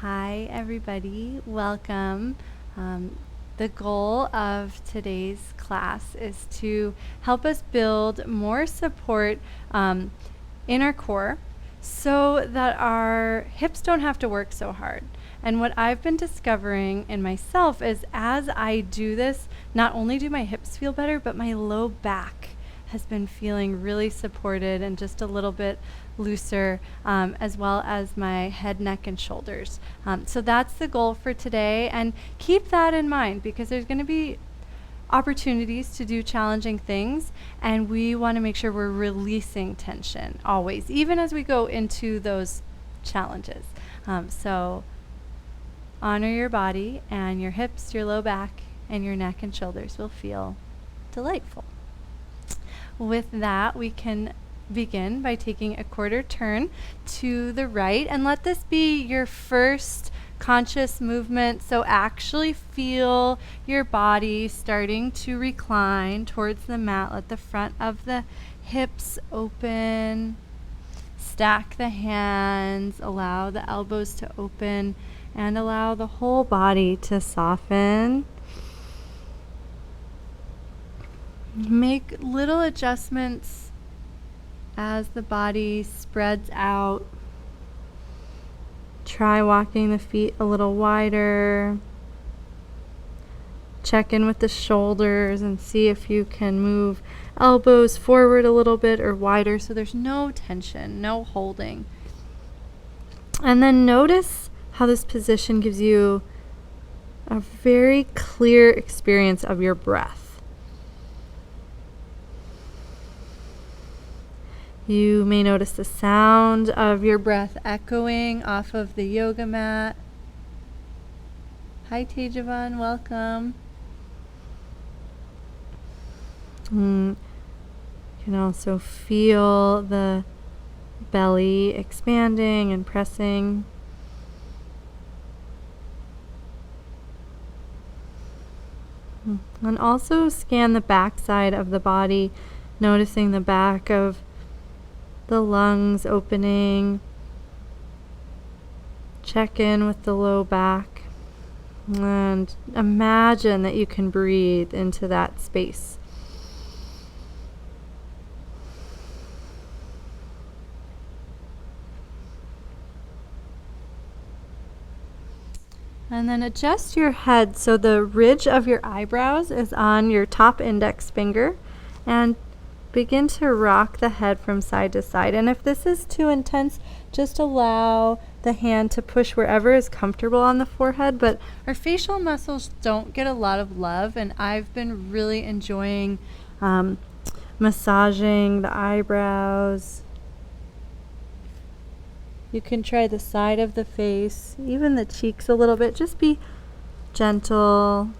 Hi everybody, welcome. The goal of today's class is to help us build more support in our core so that our hips don't have to work so hard. And what I've been discovering in myself is as I do this, not only do my hips feel better, but my low back has been feeling really supported and just a little bit looser, as well as my head, neck, and shoulders. So that's the goal for today, and keep that in mind because there's going to be opportunities to do challenging things, and we want to make sure we're releasing tension always, even as we go into those challenges. So honor your body, and your hips, your low back, and your neck and shoulders will feel delightful. With that, we can begin by taking a quarter turn to the right, and let this be your first conscious movement. So actually feel your body starting to recline towards the mat. Let the front of the hips open. Stack the hands. Allow the elbows to open and allow the whole body to soften. Make little adjustments as the body spreads out. Try walking the feet a little wider. Check in with the shoulders and see if you can move elbows forward a little bit or wider so there's no tension, no holding. And then notice how this position gives you a very clear experience of your breath. You may notice the sound of your breath echoing off of the yoga mat. Hi Tejavan, welcome. You can also feel the belly expanding and pressing. And also scan the back side of the body, noticing the back of the lungs opening. Check in with the low back and imagine that you can breathe into that space. And then adjust your head so the ridge of your eyebrows is on your top index finger, and begin to rock the head from side to side. And if this is too intense, just allow the hand to push wherever is comfortable on the forehead. But our facial muscles don't get a lot of love, and I've been really enjoying massaging the eyebrows. You can try the side of the face, even the cheeks a little bit. Just be gentle.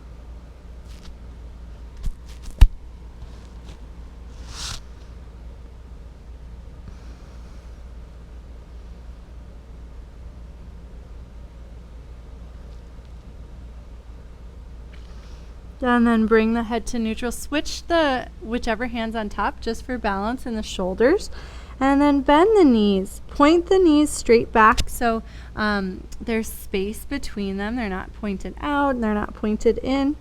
And then bring the head to neutral. Switch the whichever hand's on top just for balance in the shoulders. And then bend the knees. Point the knees straight back so there's space between them. They're not pointed out and they're not pointed in.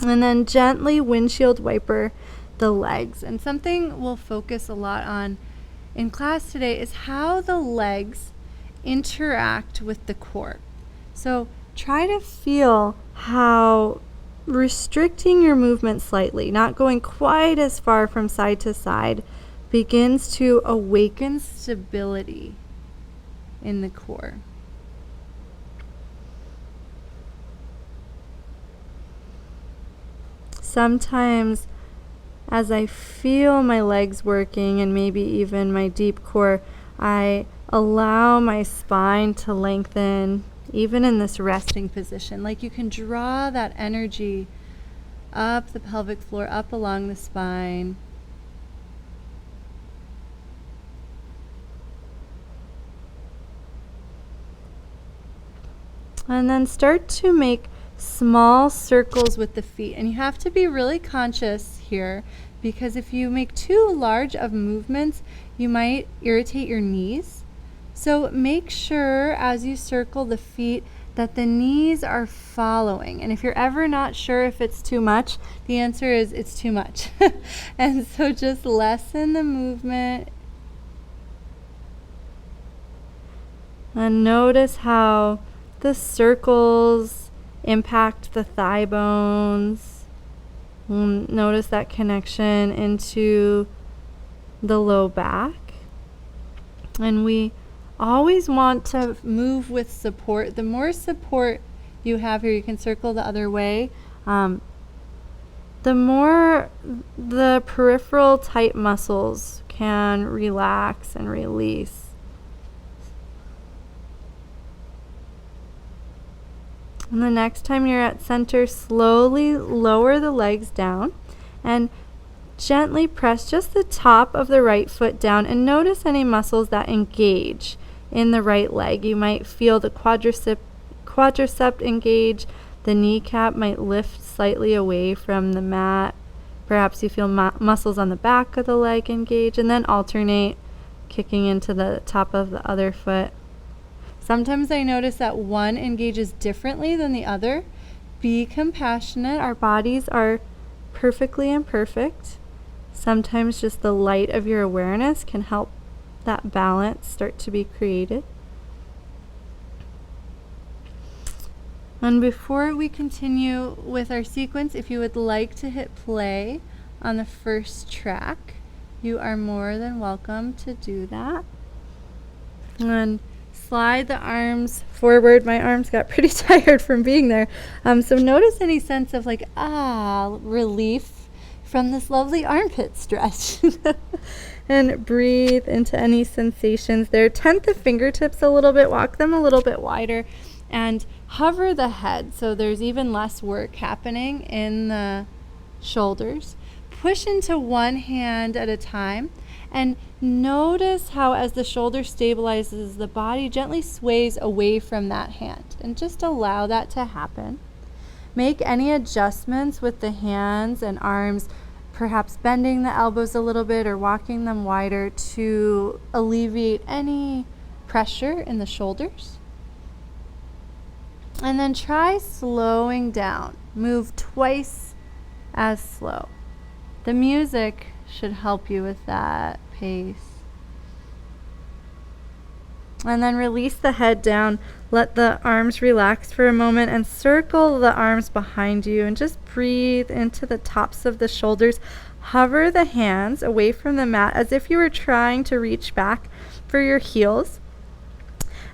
And then gently windshield wiper the legs. And something we'll focus a lot on in class today is how the legs interact with the core. So try to feel how restricting your movement slightly, not going quite as far from side to side, begins to awaken stability in the core. Sometimes as I feel my legs working and maybe even my deep core, I allow my spine to lengthen, even in this resting position. Like you can draw that energy up the pelvic floor, up along the spine. And then start to make small circles with the feet. And you have to be really conscious here, because if you make too large of movements, you might irritate your knees. So make sure as you circle the feet that the knees are following. And if you're ever not sure if it's too much, the answer is it's too much. And so just lessen the movement. And notice how the circles impact the thigh bones. Notice that connection into the low back. And we always want to move with support. The more support you have here, you can circle the other way, the more the peripheral tight muscles can relax and release. And the next time you're at center, slowly lower the legs down and gently press just the top of the right foot down, and notice any muscles that engage in the right leg. You might feel the quadricep engage, the kneecap might lift slightly away from the mat. Perhaps you feel muscles on the back of the leg engage, and then alternate kicking into the top of the other foot. Sometimes I notice that one engages differently than the other. Be compassionate. Our bodies are perfectly imperfect. Sometimes just the light of your awareness can help that balance start to be created. And before we continue with our sequence, if you would like to hit play on the first track, you are more than welcome to do that. And slide the arms forward. My arms got pretty tired from being there. So notice any sense of like, relief from this lovely armpit stretch. And breathe into any sensations there. Tent the fingertips a little bit, walk them a little bit wider, and hover the head so there's even less work happening in the shoulders. Push into one hand at a time, and notice how as the shoulder stabilizes, the body gently sways away from that hand, and just allow that to happen. Make any adjustments with the hands and arms, perhaps bending the elbows a little bit or walking them wider to alleviate any pressure in the shoulders. And then try slowing down. Move twice as slow. The music should help you with that pace. And then release the head down. Let the arms relax for a moment and circle the arms behind you and just breathe into the tops of the shoulders. Hover the hands away from the mat as if you were trying to reach back for your heels.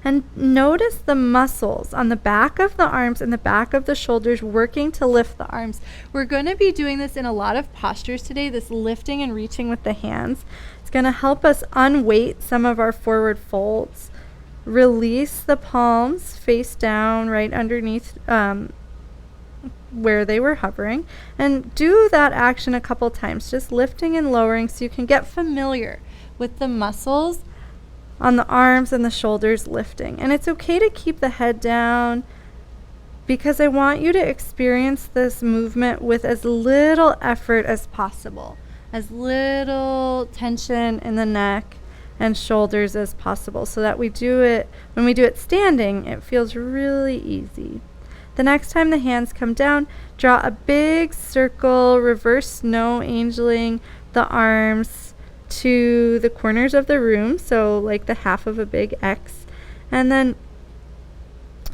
And notice the muscles on the back of the arms and the back of the shoulders working to lift the arms. We're going to be doing this in a lot of postures today, this lifting and reaching with the hands. It's going to help us unweight some of our forward folds. Release the palms face down right underneath where they were hovering. And do that action a couple times, just lifting and lowering so you can get familiar with the muscles on the arms and the shoulders lifting. And it's okay to keep the head down because I want you to experience this movement with as little effort as possible, as little tension in the neck and shoulders as possible, so that when we do it standing, it feels really easy. The next time the hands come down, draw a big circle, reverse snow angeling the arms to the corners of the room, so like the half of a big X, and then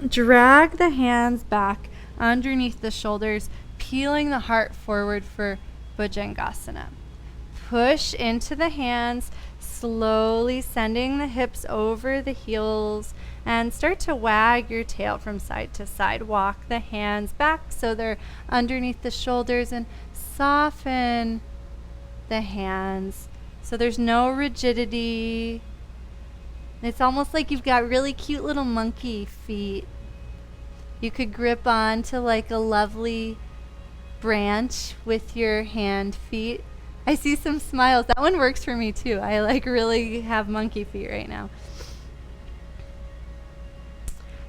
drag the hands back underneath the shoulders, peeling the heart forward for Bhujangasana. Push into the hands, slowly sending the hips over the heels, and start to wag your tail from side to side. Walk the hands back so they're underneath the shoulders, and soften the hands so there's no rigidity. It's almost like you've got really cute little monkey feet. You could grip on to like a lovely branch with your hand feet. I see some smiles. That one works for me too. I like really have monkey feet right now.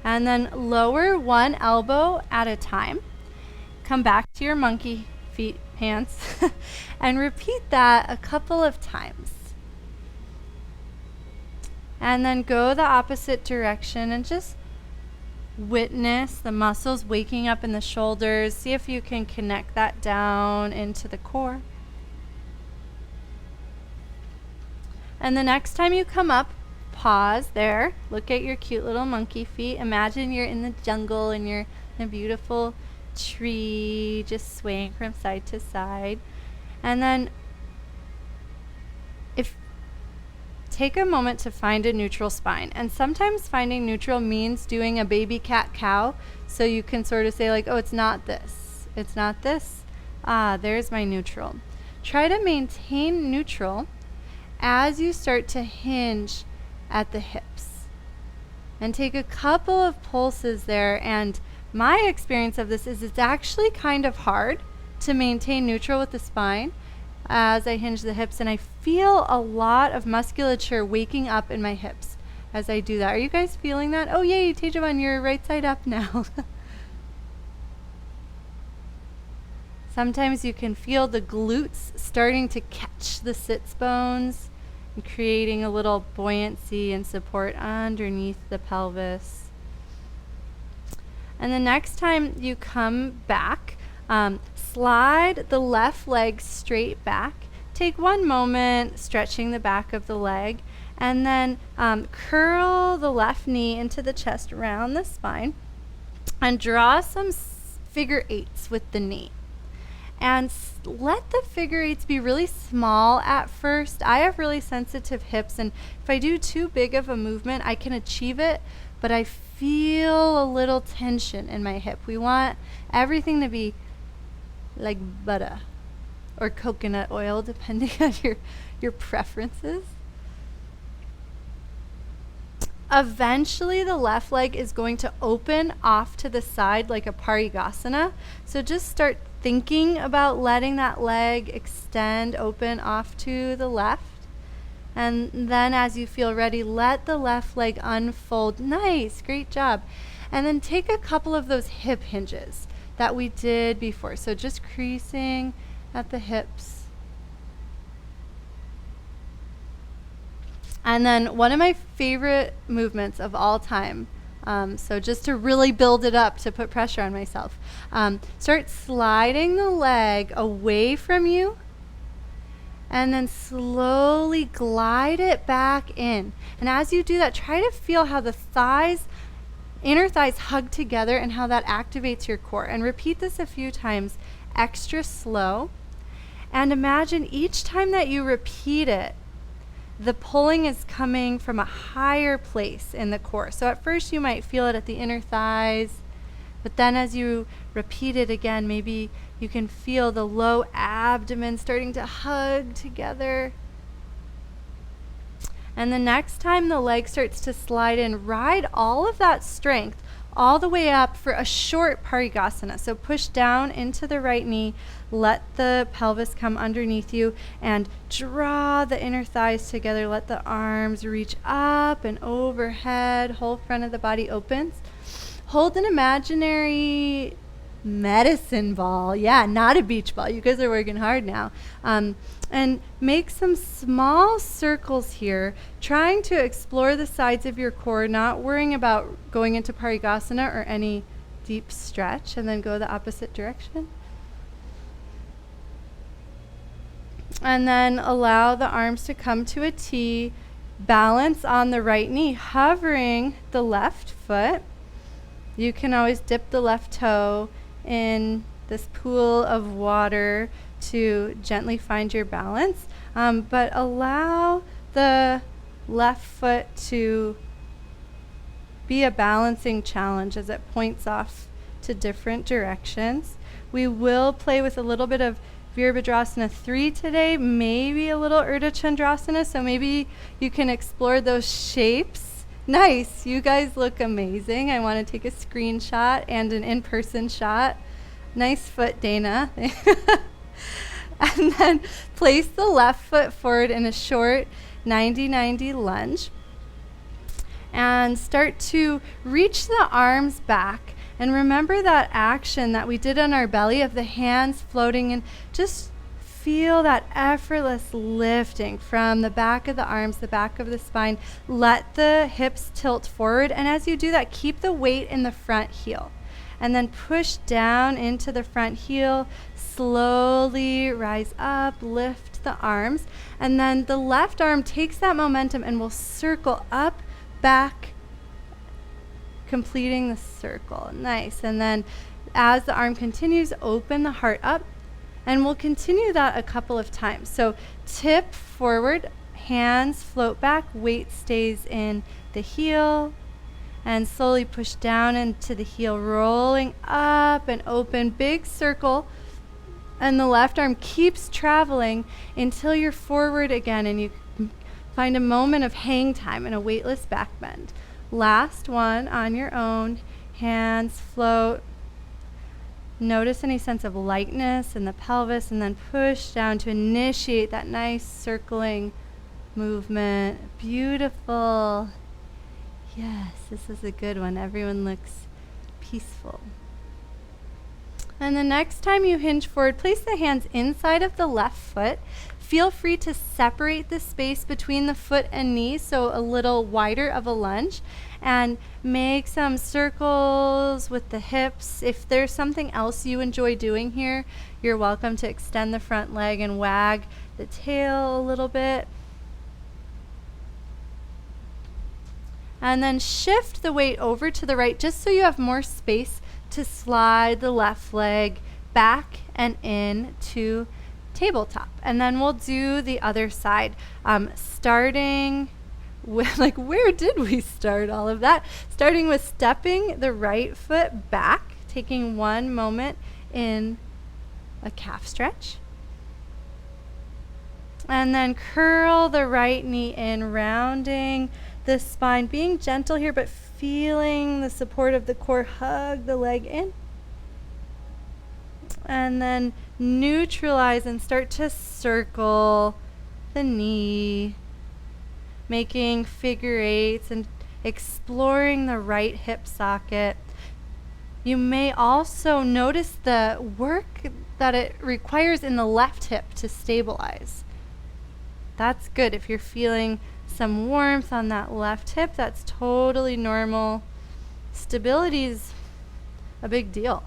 And then lower one elbow at a time. Come back to your monkey feet hands and repeat that a couple of times. And then go the opposite direction and just witness the muscles waking up in the shoulders. See if you can connect that down into the core. And the next time you come up, pause there. Look at your cute little monkey feet. Imagine you're in the jungle and you're in a beautiful tree, just swaying from side to side. And then take a moment to find a neutral spine. And sometimes finding neutral means doing a baby cat cow. So you can sort of say like, oh, it's not this. It's not this. Ah, there's my neutral. Try to maintain neutral as you start to hinge at the hips. And take a couple of pulses there. And my experience of this is it's actually kind of hard to maintain neutral with the spine as I hinge the hips, and I feel a lot of musculature waking up in my hips as I do that. Are you guys feeling that? Oh yay, Tejavan, you're right side up now. Sometimes you can feel the glutes starting to catch the sits bones and creating a little buoyancy and support underneath the pelvis. And the next time you come back, slide the left leg straight back. Take one moment stretching the back of the leg, and then curl the left knee into the chest around the spine and draw some figure eights with the knee. And let the figure eights be really small at first. I have really sensitive hips, and if I do too big of a movement, I can achieve it, but I feel a little tension in my hip. We want everything to be like butter or coconut oil, depending on your preferences. Eventually, the left leg is going to open off to the side like a Parivrtta. So just start thinking about letting that leg extend open off to the left. And then as you feel ready, let the left leg unfold. Nice, great job. And then take a couple of those hip hinges that we did before. So just creasing at the hips. And then one of my favorite movements of all time, so just to really build it up, to put pressure on myself, start sliding the leg away from you and then slowly glide it back in. And as you do that, try to feel how the thighs, inner thighs hug together and how that activates your core. And repeat this a few times, extra slow. And imagine each time that you repeat it, the pulling is coming from a higher place in the core. So at first you might feel it at the inner thighs, but then as you repeat it again, maybe you can feel the low abdomen starting to hug together. And the next time the leg starts to slide in, ride all of that strength all the way up for a short Parivrtta. So push down into the right knee, let the pelvis come underneath you, and draw the inner thighs together. Let the arms reach up and overhead. Whole front of the body opens. Hold an imaginary medicine ball. Yeah, not a beach ball. You guys are working hard now. And make some small circles here, trying to explore the sides of your core, not worrying about going into Parivrtta or any deep stretch, and then go the opposite direction. And then allow the arms to come to a T, balance on the right knee, hovering the left foot. You can always dip the left toe in this pool of water to gently find your balance, but allow the left foot to be a balancing challenge as it points off to different directions. We will play with a little bit of Virabhadrasana 3 today, maybe a little Ardha Chandrasana, so maybe you can explore those shapes. Nice, you guys look amazing. I want to take a screenshot and an in-person shot. Nice foot, Dana. And then place the left foot forward in a short 90-90 lunge. And start to reach the arms back. And remember that action that we did on our belly of the hands floating, and just feel that effortless lifting from the back of the arms, the back of the spine. Let the hips tilt forward, and as you do that, keep the weight in the front heel. And then push down into the front heel, slowly rise up, lift the arms, and then the left arm takes that momentum and will circle up, back, completing the circle. Nice. And then as the arm continues, open the heart up, and we'll continue that a couple of times. So tip forward, hands float back, weight stays in the heel, and slowly push down into the heel, rolling up and open, big circle, and the left arm keeps traveling until you're forward again and you find a moment of hang time and a weightless back bend. Last one on your own, hands float. Notice any sense of lightness in the pelvis, and then push down to initiate that nice circling movement. Beautiful. Yes, this is a good one. Everyone looks peaceful. And the next time you hinge forward, place the hands inside of the left foot. Feel free to separate the space between the foot and knee, so a little wider of a lunge, and make some circles with the hips. If there's something else you enjoy doing here, you're welcome to extend the front leg and wag the tail a little bit. And then shift the weight over to the right just so you have more space to slide the left leg back and in to tabletop. And then we'll do the other side, starting with, like, where did we start all of that? Starting with stepping the right foot back, taking one moment in a calf stretch. And then curl the right knee in, rounding the spine, being gentle here, but feeling the support of the core. Hug the leg in. And then neutralize and start to circle the knee, making figure eights and exploring the right hip socket. You may also notice the work that it requires in the left hip to stabilize. That's good. If you're feeling some warmth on that left hip, that's totally normal. Stability is a big deal.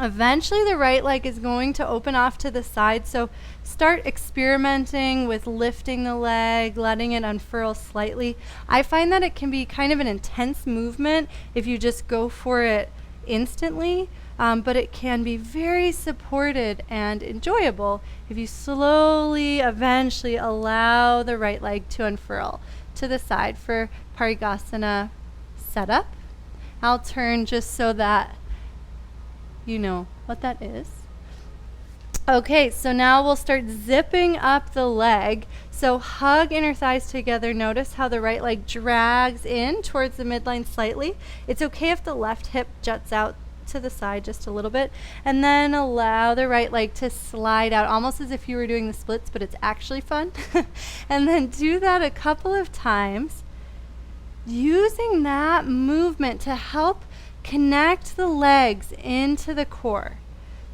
Eventually the right leg is going to open off to the side, so start experimenting with lifting the leg, letting it unfurl slightly. I find that it can be kind of an intense movement if you just go for it instantly, but it can be very supported and enjoyable if you slowly, eventually allow the right leg to unfurl to the side for Parivrtta setup. I'll turn just so that you know what that is. Okay, so now we'll start zipping up the leg. So hug inner thighs together. Notice how the right leg drags in towards the midline slightly. It's okay if the left hip juts out to the side just a little bit, and then allow the right leg to slide out, almost as if you were doing the splits, but it's actually fun. And then do that a couple of times, using that movement to help connect the legs into the core.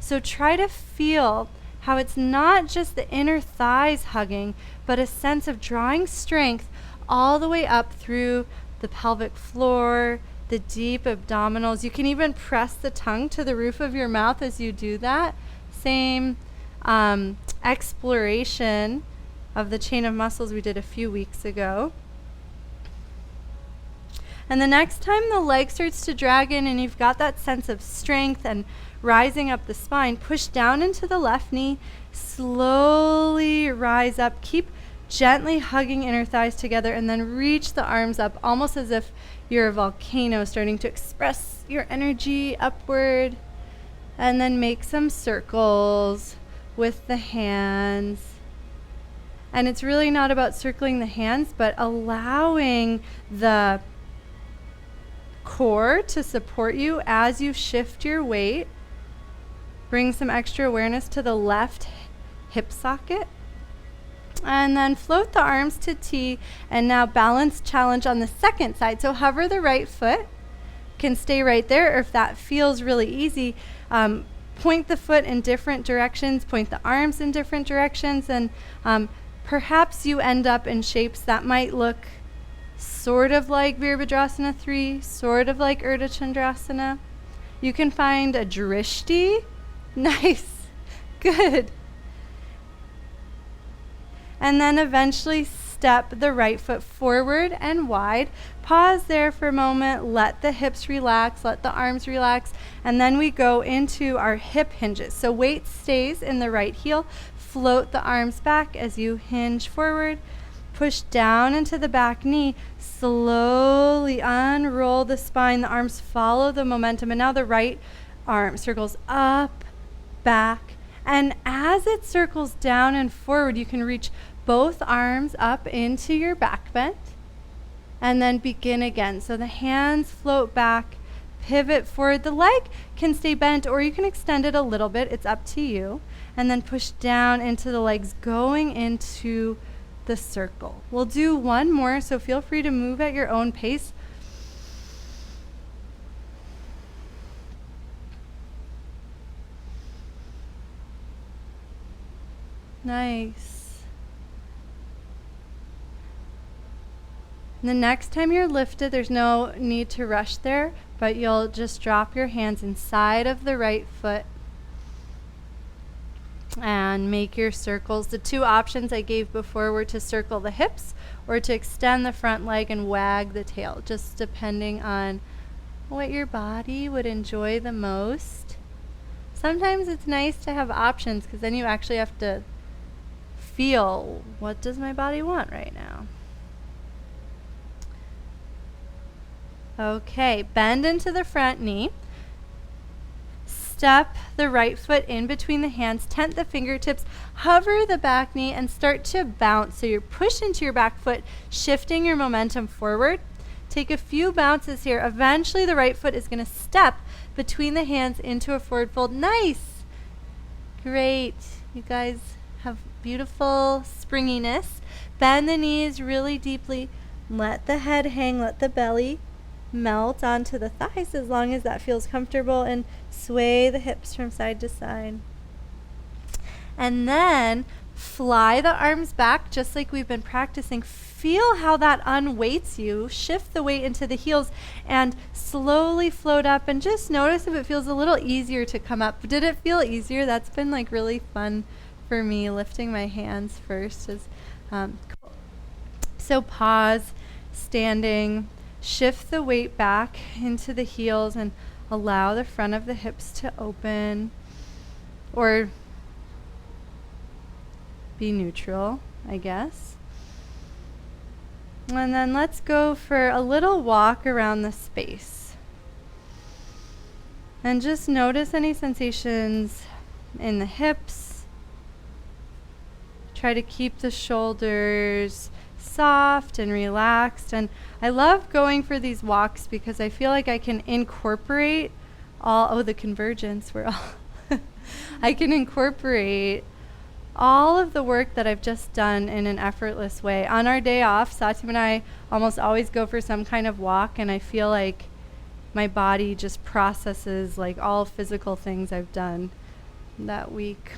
So try to feel how it's not just the inner thighs hugging, but a sense of drawing strength all the way up through the pelvic floor, the deep abdominals. You can even press the tongue to the roof of your mouth as you do that. Same exploration of the chain of muscles we did a few weeks ago. And the next time the leg starts to drag in and you've got that sense of strength and rising up the spine, push down into the left knee, slowly rise up, keep gently hugging inner thighs together, and then reach the arms up, almost as if you're a volcano starting to express your energy upward. And then make some circles with the hands. And it's really not about circling the hands, but allowing the core to support you as you shift your weight. Bring some extra awareness to the left hip socket. And then float the arms to T, and now balance challenge on the second side. So hover the right foot, can stay right there, or if that feels really easy, point the foot in different directions, point the arms in different directions, and perhaps you end up in shapes that might look sort of like Virabhadrasana 3, sort of like Ardha Chandrasana. You can find a drishti. Nice. Good. And then eventually step the right foot forward and wide. Pause there for a moment. Let the hips relax. Let the arms relax. And then we go into our hip hinges. So weight stays in the right heel. Float the arms back as you hinge forward. Push down into the back knee. Slowly unroll the spine. The arms follow the momentum. And now the right arm circles up, back. And as it circles down and forward, you can reach both arms up into your back bend. And then begin again. So the hands float back, pivot forward. The leg can stay bent, or you can extend it a little bit. It's up to you. And then push down into the legs, going into the circle. We'll do one more, so feel free to move at your own pace. Nice. The next time you're lifted, there's no need to rush there, but you'll just drop your hands inside of the right foot and make your circles. The two options I gave before were to circle the hips or to extend the front leg and wag the tail, just depending on what your body would enjoy the most. Sometimes it's nice to have options, because then you actually have to feel, what does my body want right now? Okay, bend into the front knee. Step the right foot in between the hands, tent the fingertips, hover the back knee, and start to bounce. So you're pushed into your back foot, shifting your momentum forward. Take a few bounces here. Eventually the right foot is going to step between the hands into a forward fold. Nice. Great. You guys have beautiful springiness. Bend the knees really deeply. Let the head hang, let the belly melt onto the thighs as long as that feels comfortable, and sway the hips from side to side. And then fly the arms back just like we've been practicing. Feel how that unweights you. Shift the weight into the heels and slowly float up, and just notice if it feels a little easier to come up. Did it feel easier? That's been like really fun for me, lifting my hands first is cool. So pause, standing. Shift the weight back into the heels and allow the front of the hips to open, or be neutral, I guess. And then let's go for a little walk around the space. And just notice any sensations in the hips. Try to keep the shoulders soft and relaxed. And I love going for these walks because I feel like I can incorporate the convergence. I can incorporate all of the work that I've just done in an effortless way. On our day off, Satyam and I almost always go for some kind of walk, and I feel like my body just processes like all physical things I've done that week.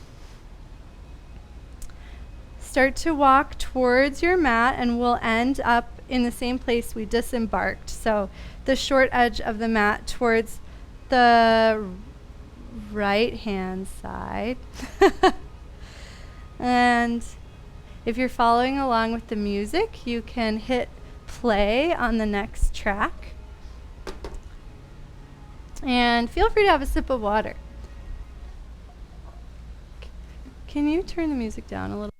Start to walk towards your mat, and we'll end up in the same place we disembarked. So the short edge of the mat towards the right hand side. And if you're following along with the music, you can hit play on the next track. And feel free to have a sip of water. Can you turn the music down a little?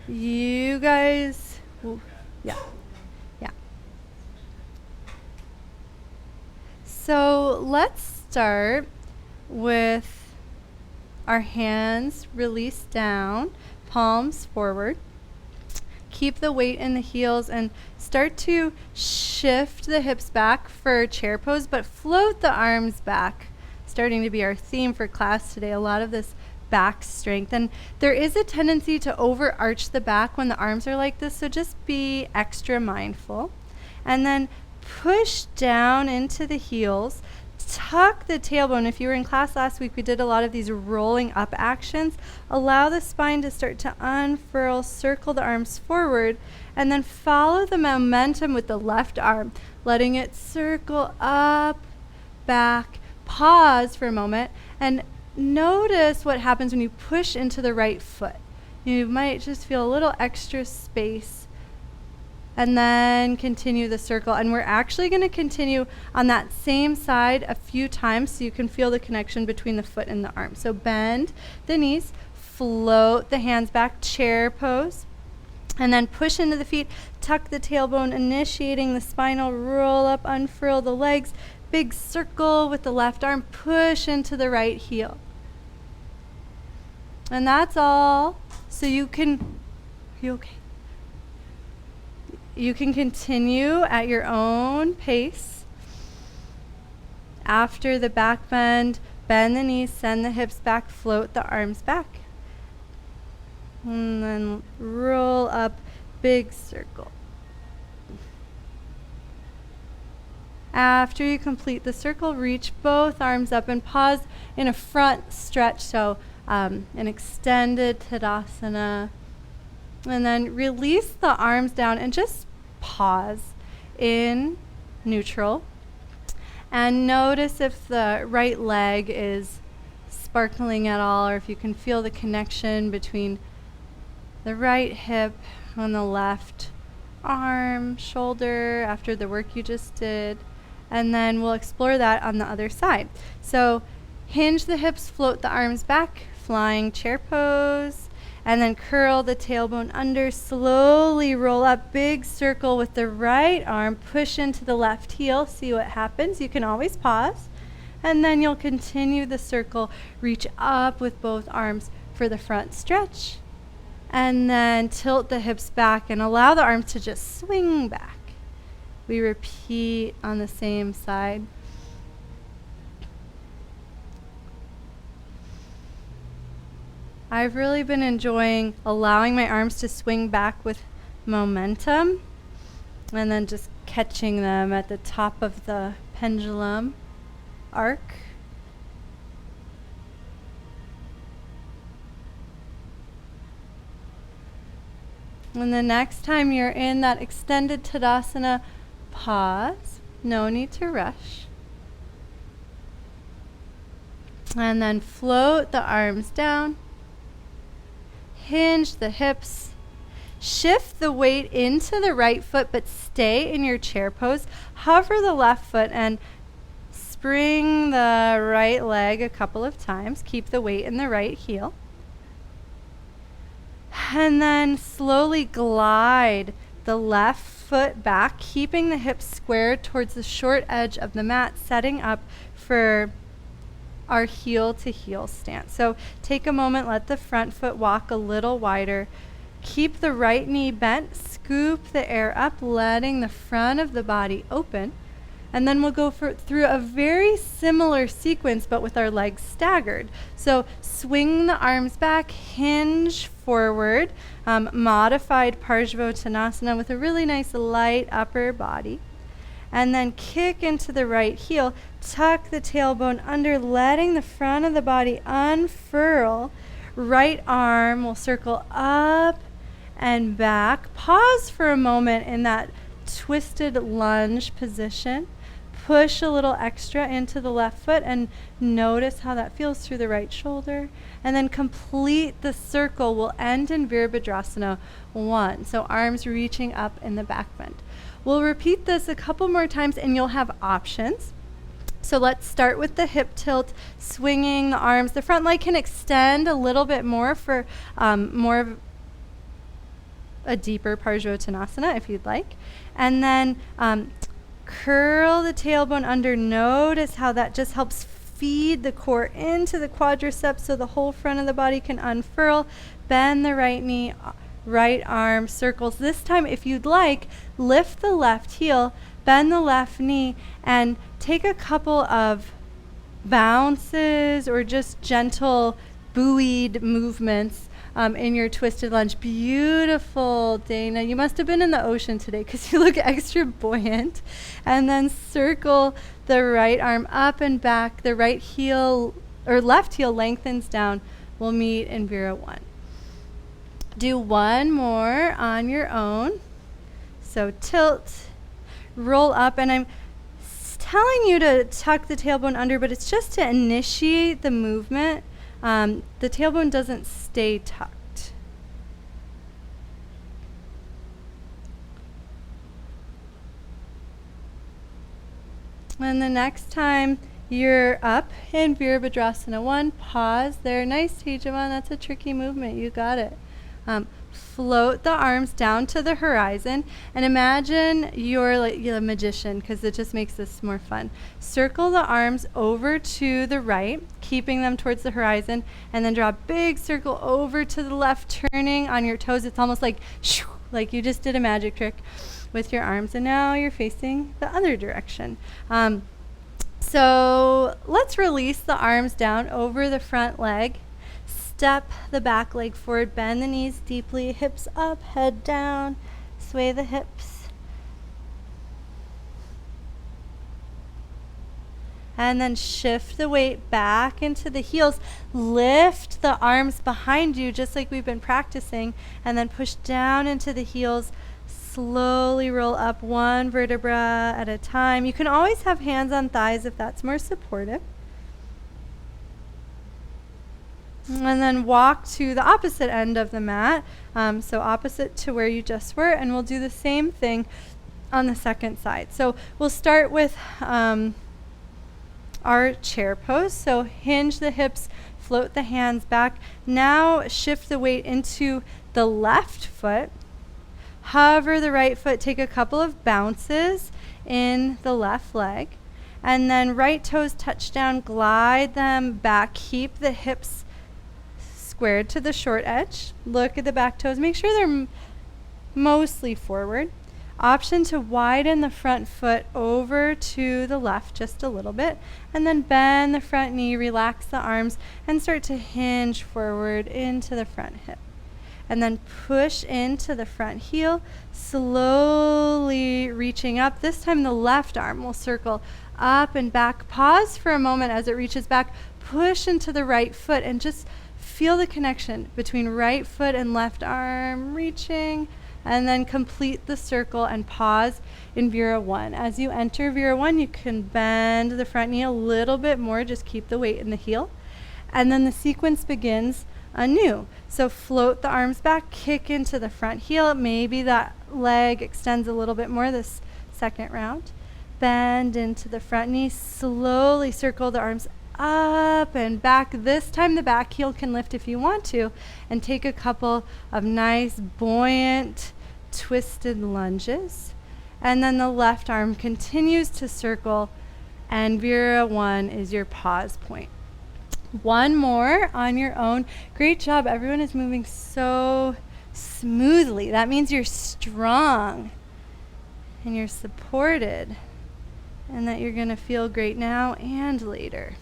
You guys, yeah. So let's start with our hands released down, palms forward. Keep the weight in the heels and start to shift the hips back for chair pose, but float the arms back starting to be our theme for class today, a lot of this back strength. And there is a tendency to overarch the back when the arms are like this, so just be extra mindful. And then push down into the heels. Tuck the tailbone. If you were in class last week, we did a lot of these rolling up actions. Allow the spine to start to unfurl, circle the arms forward, and then follow the momentum with the left arm, letting it circle up, back. Pause for a moment and notice what happens when you push into the right foot. You might just feel a little extra space. And then continue the circle. And we're actually going to continue on that same side a few times so you can feel the connection between the foot and the arm. So bend the knees, float the hands back, chair pose, and then push into the feet, tuck the tailbone, initiating the spinal roll up, unfurl the legs, big circle with the left arm, push into the right heel. And that's all. So you can, are you okay? You can continue at your own pace. After the back bend, bend the knees, send the hips back, float the arms back. And then roll up, big circle. After you complete the circle, reach both arms up and pause in a front stretch. So an extended Tadasana. And then release the arms down and just pause in neutral. And notice if the right leg is sparkling at all, or if you can feel the connection between the right hip and the left arm, shoulder, after the work you just did. And then we'll explore that on the other side. So hinge the hips, float the arms back, flying chair pose. And then curl the tailbone under, slowly roll up, big circle with the right arm, push into the left heel, see what happens. You can always pause. And then you'll continue the circle, reach up with both arms for the front stretch. And then tilt the hips back and allow the arms to just swing back. We repeat on the same side. I've really been enjoying allowing my arms to swing back with momentum and then just catching them at the top of the pendulum arc. And the next time you're in that extended Tadasana, pause. No need to rush. And then float the arms down. Hinge the hips. Shift the weight into the right foot, but stay in your chair pose. Hover the left foot and spring the right leg a couple of times. Keep the weight in the right heel. And then slowly glide the left foot back, keeping the hips squared towards the short edge of the mat, setting up for our heel to heel stance. So take a moment, let the front foot walk a little wider. Keep the right knee bent, scoop the air up, letting the front of the body open. And then we'll go through a very similar sequence, but with our legs staggered. So swing the arms back, hinge forward, modified Parivrtta with a really nice light upper body. And then kick into the right heel, tuck the tailbone under, letting the front of the body unfurl. Right arm will circle up and back. Pause for a moment in that twisted lunge position. Push a little extra into the left foot and notice how that feels through the right shoulder. And then complete the circle. We'll end in Virabhadrasana 1. So arms reaching up in the back bend. We'll repeat this a couple more times and you'll have options. So let's start with the hip tilt, swinging the arms. The front leg can extend a little bit more for more of a deeper Parivrtta if you'd like. And then curl the tailbone under. Notice how that just helps feed the core into the quadriceps so the whole front of the body can unfurl. Bend the right knee, right arm, circles. This time, if you'd like, lift the left heel, bend the left knee, and take a couple of bounces or just gentle buoyed movements in your twisted lunge. Beautiful, Dana. You must have been in the ocean today because you look extra buoyant. And then circle the right arm up and back. The right heel or left heel lengthens down. We'll meet in Vira 1. Do one more on your own. So tilt, roll up, and I'm telling you to tuck the tailbone under, but it's just to initiate the movement. The tailbone doesn't stay tucked. And the next time you're up in Virabhadrasana 1, pause there. Nice, Tejaman. That's a tricky movement. You got it. Float the arms down to the horizon and imagine you're like a magician, because it just makes this more fun. Circle the arms over to the right, keeping them towards the horizon, and then draw a big circle over to the left, turning on your toes. It's almost like shoo, like you just did a magic trick with your arms, and now you're facing the other direction. So let's release the arms down over the front leg. Step the back leg forward, bend the knees deeply, hips up, head down, sway the hips. And then shift the weight back into the heels. Lift the arms behind you just like we've been practicing, and then push down into the heels. Slowly roll up one vertebra at a time. You can always have hands on thighs if that's more supportive. And then walk to the opposite end of the mat, so opposite to where you just were, and we'll do the same thing on the second side. So we'll start with our chair pose. So hinge the hips, float the hands back. Now shift the weight into the left foot. Hover the right foot, take a couple of bounces in the left leg, and then right toes touch down, glide them back, keep the hips squared to the short edge. Look at the back toes. Make sure they're mostly forward. Option to widen the front foot over to the left just a little bit, and then bend the front knee, relax the arms, and start to hinge forward into the front hip. And then push into the front heel, slowly reaching up. This time the left arm will circle up and back. Pause for a moment as it reaches back. Push into the right foot and just feel the connection between right foot and left arm reaching, and then complete the circle and pause in Vira 1. As you enter Vira 1, you can bend the front knee a little bit more, just keep the weight in the heel. And then the sequence begins anew. So float the arms back, kick into the front heel. Maybe that leg extends a little bit more this second round. Bend into the front knee, slowly circle the arms up and back. This time the back heel can lift if you want to, and take a couple of nice buoyant twisted lunges. And then the left arm continues to circle, and Vira 1 is your pause point. One more on your own. Great job. Everyone is moving so smoothly. That means you're strong and you're supported, and that you're going to feel great now and later.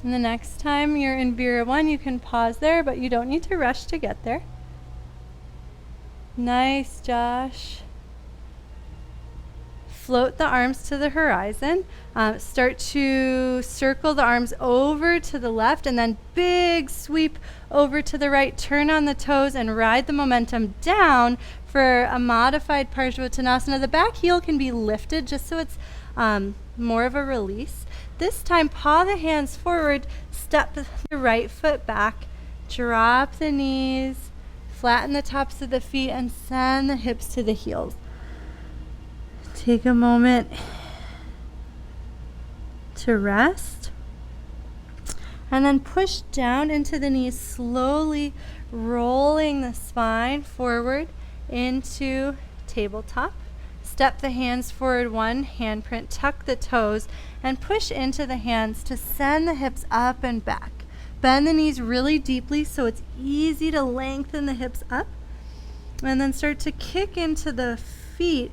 And the next time you're in Vira 1, you can pause there, but you don't need to rush to get there. Nice, Josh. Float the arms to the horizon. Start to circle the arms over to the left, and then big sweep over to the right. Turn on the toes and ride the momentum down for a modified Parivrtta Tanasana. The back heel can be lifted just so it's more of a release. This time, paw the hands forward, step the right foot back, drop the knees, flatten the tops of the feet, and send the hips to the heels. Take a moment to rest, and then push down into the knees, slowly rolling the spine forward into tabletop. Step the hands forward, one handprint, tuck the toes, and push into the hands to send the hips up and back. Bend the knees really deeply so it's easy to lengthen the hips up. And then start to kick into the feet,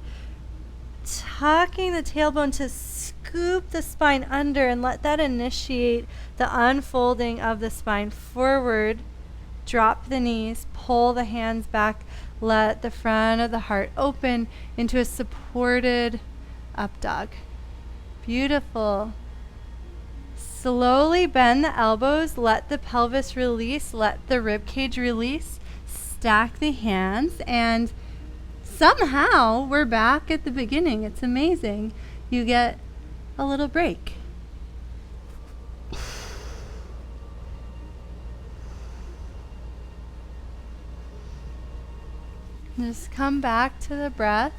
tucking the tailbone to scoop the spine under and let that initiate the unfolding of the spine forward. Drop the knees, pull the hands back, let the front of the heart open into a supported up dog. Beautiful. Slowly bend the elbows, let the pelvis release, let the rib cage release, stack the hands, and somehow we're back at the beginning. It's amazing. You get a little break. Just come back to the breath.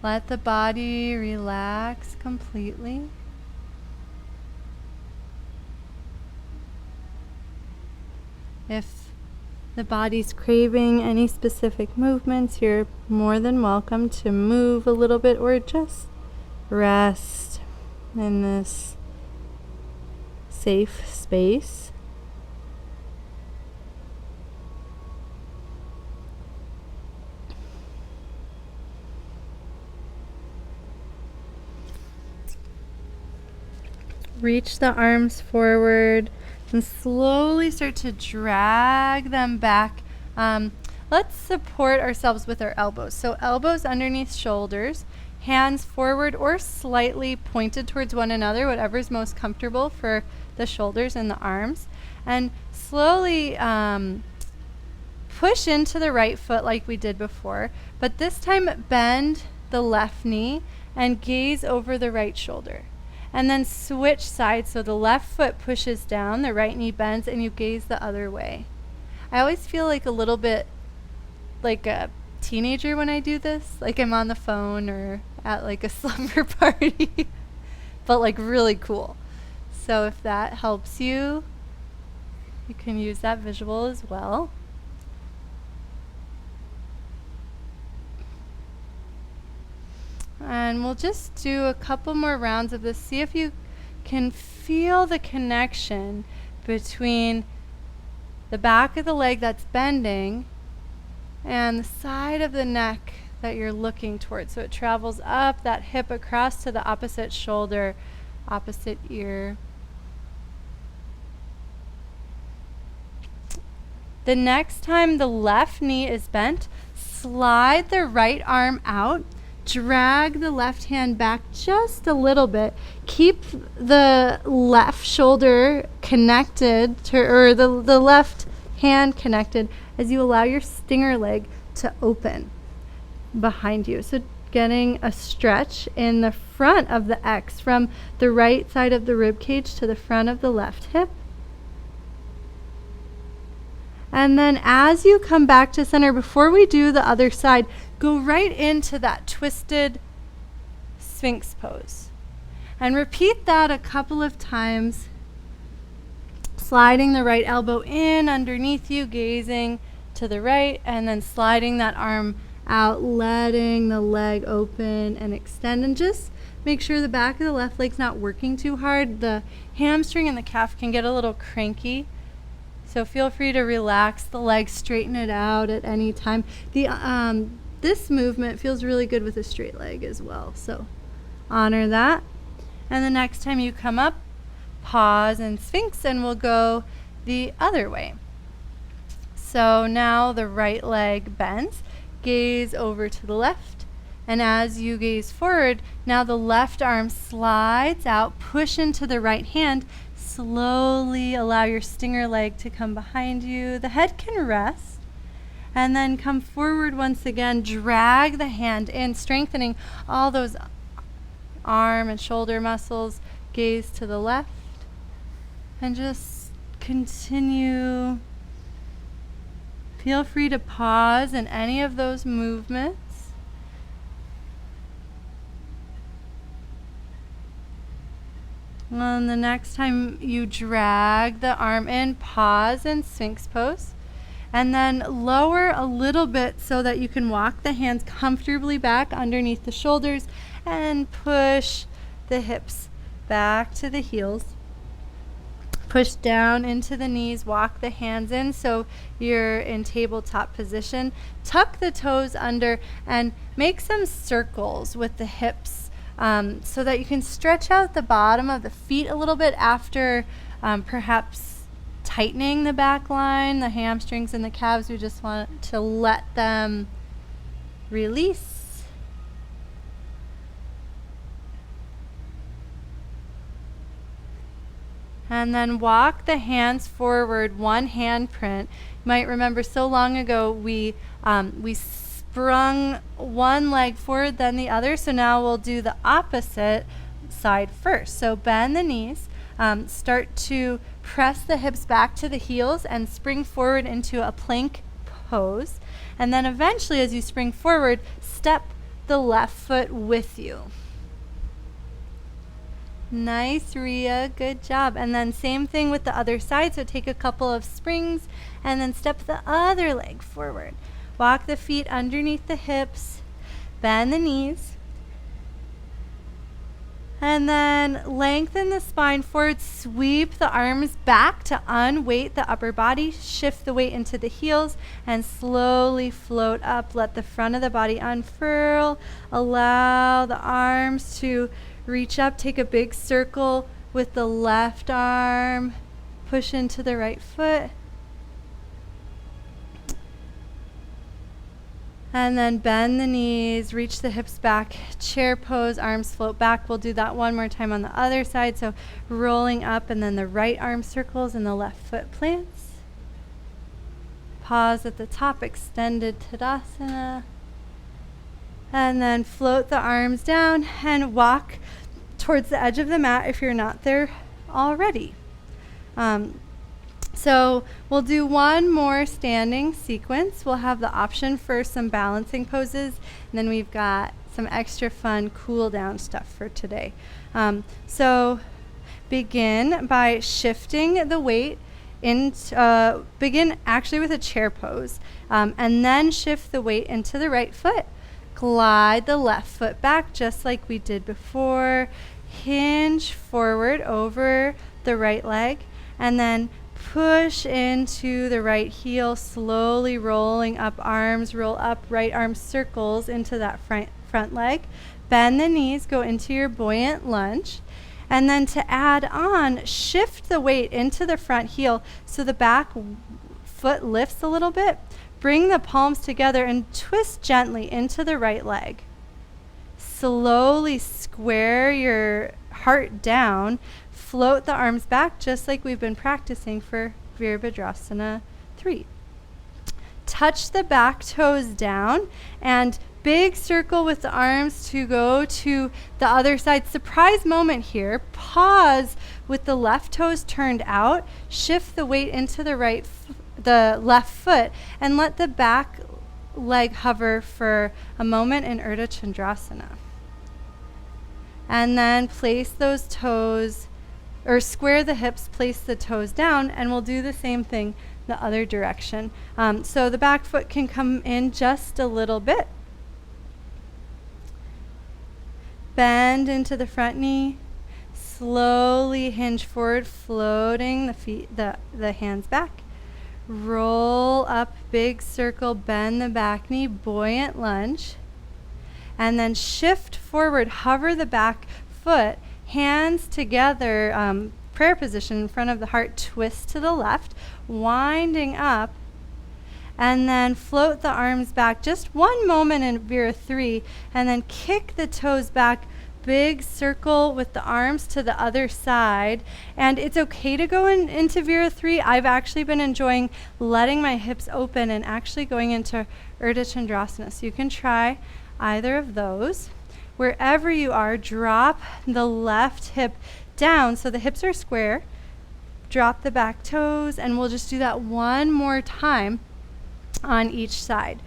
Let the body relax completely. If the body's craving any specific movements, you're more than welcome to move a little bit or just rest in this safe space. Reach the arms forward and slowly start to drag them back. Let's support ourselves with our elbows. So elbows underneath shoulders, hands forward or slightly pointed towards one another, whatever's most comfortable for the shoulders and the arms. And slowly push into the right foot like we did before, but this time bend the left knee and gaze over the right shoulder. And then switch sides, so the left foot pushes down, the right knee bends, and you gaze the other way. I always feel like a little bit like a teenager when I do this, like I'm on the phone or at like a slumber party, but like really cool. So if that helps you, you can use that visual as well. And we'll just do a couple more rounds of this. See if you can feel the connection between the back of the leg that's bending and the side of the neck that you're looking towards. So it travels up that hip across to the opposite shoulder, opposite ear. The next time the left knee is bent, slide the right arm out. Drag the left hand back just a little bit. Keep the left shoulder connected to, or the left hand connected as you allow your stinger leg to open behind you. So getting a stretch in the front of the X from the right side of the rib cage to the front of the left hip. And then as you come back to center, before we do the other side, go right into that twisted Sphinx pose. And repeat that a couple of times, sliding the right elbow in underneath you, gazing to the right, and then sliding that arm out, letting the leg open and extend. And just make sure the back of the left leg's not working too hard. The hamstring and the calf can get a little cranky. So feel free to relax the leg, straighten it out at any time. This movement feels really good with a straight leg as well. So honor that. And the next time you come up, pause and Sphinx, and we'll go the other way. So now the right leg bends, gaze over to the left. And as you gaze forward, now the left arm slides out, push into the right hand. Slowly allow your stinger leg to come behind you. The head can rest. And then come forward once again. Drag the hand in, strengthening all those arm and shoulder muscles. Gaze to the left. And just continue. Feel free to pause in any of those movements. And the next time you drag the arm in, pause in Sphinx pose. And then lower a little bit so that you can walk the hands comfortably back underneath the shoulders and push the hips back to the heels. Push down into the knees, walk the hands in so you're in tabletop position. Tuck the toes under and make some circles with the hips so that you can stretch out the bottom of the feet a little bit after perhaps tightening the back line, the hamstrings and the calves. We just want to let them release. And then walk the hands forward, one hand print. You might remember so long ago we sprung one leg forward, then the other. So now we'll do the opposite side first. So bend the knees, start to press the hips back to the heels and spring forward into a plank pose. And then eventually as you spring forward, step the left foot with you. Nice, Ria, good job. And then same thing with the other side. So take a couple of springs and then step the other leg forward. Walk the feet underneath the hips, bend the knees, and then lengthen the spine forward, sweep the arms back to unweight the upper body, shift the weight into the heels, and slowly float up. Let the front of the body unfurl. Allow the arms to reach up, take a big circle with the left arm, push into the right foot. And then bend the knees, reach the hips back, chair pose, arms float back. We'll do that one more time on the other side. So rolling up and then the right arm circles and the left foot plants. Pause at the top, extended Tadasana. And then float the arms down and walk towards the edge of the mat if you're not there already. So we'll do one more standing sequence. We'll have the option for some balancing poses, and then we've got some extra fun cool down stuff for today. So begin by shifting the weight begin actually with a chair pose, and then shift the weight into the right foot. Glide the left foot back just like we did before. Hinge forward over the right leg and then push into the right heel, slowly rolling up arms, roll up right arm circles into that front leg. Bend the knees, go into your buoyant lunge. And then to add on, shift the weight into the front heel so the back foot lifts a little bit. Bring the palms together and twist gently into the right leg. Slowly square your heart down. Float the arms back just like we've been practicing for Virabhadrasana 3. Touch the back toes down and big circle with the arms to go to the other side. Surprise moment here. Pause with the left toes turned out. Shift the weight into the the left foot and let the back leg hover for a moment in Ardha Chandrasana. And then place those toes, or square the hips, place the toes down, and we'll do the same thing the other direction. So the back foot can come in just a little bit. Bend into the front knee. Slowly hinge forward, floating the feet, the hands back. Roll up, big circle, bend the back knee, buoyant lunge. And then shift forward, hover the back foot, hands together, prayer position in front of the heart, twist to the left, winding up, and then float the arms back just one moment in Vira 3, and then kick the toes back, big circle with the arms to the other side. And it's okay to go into Vira 3. I've actually been enjoying letting my hips open and actually going into Ardha Chandrasana. So you can try either of those. Wherever you are, drop the left hip down so the hips are square. Drop the back toes, and we'll just do that one more time on each side.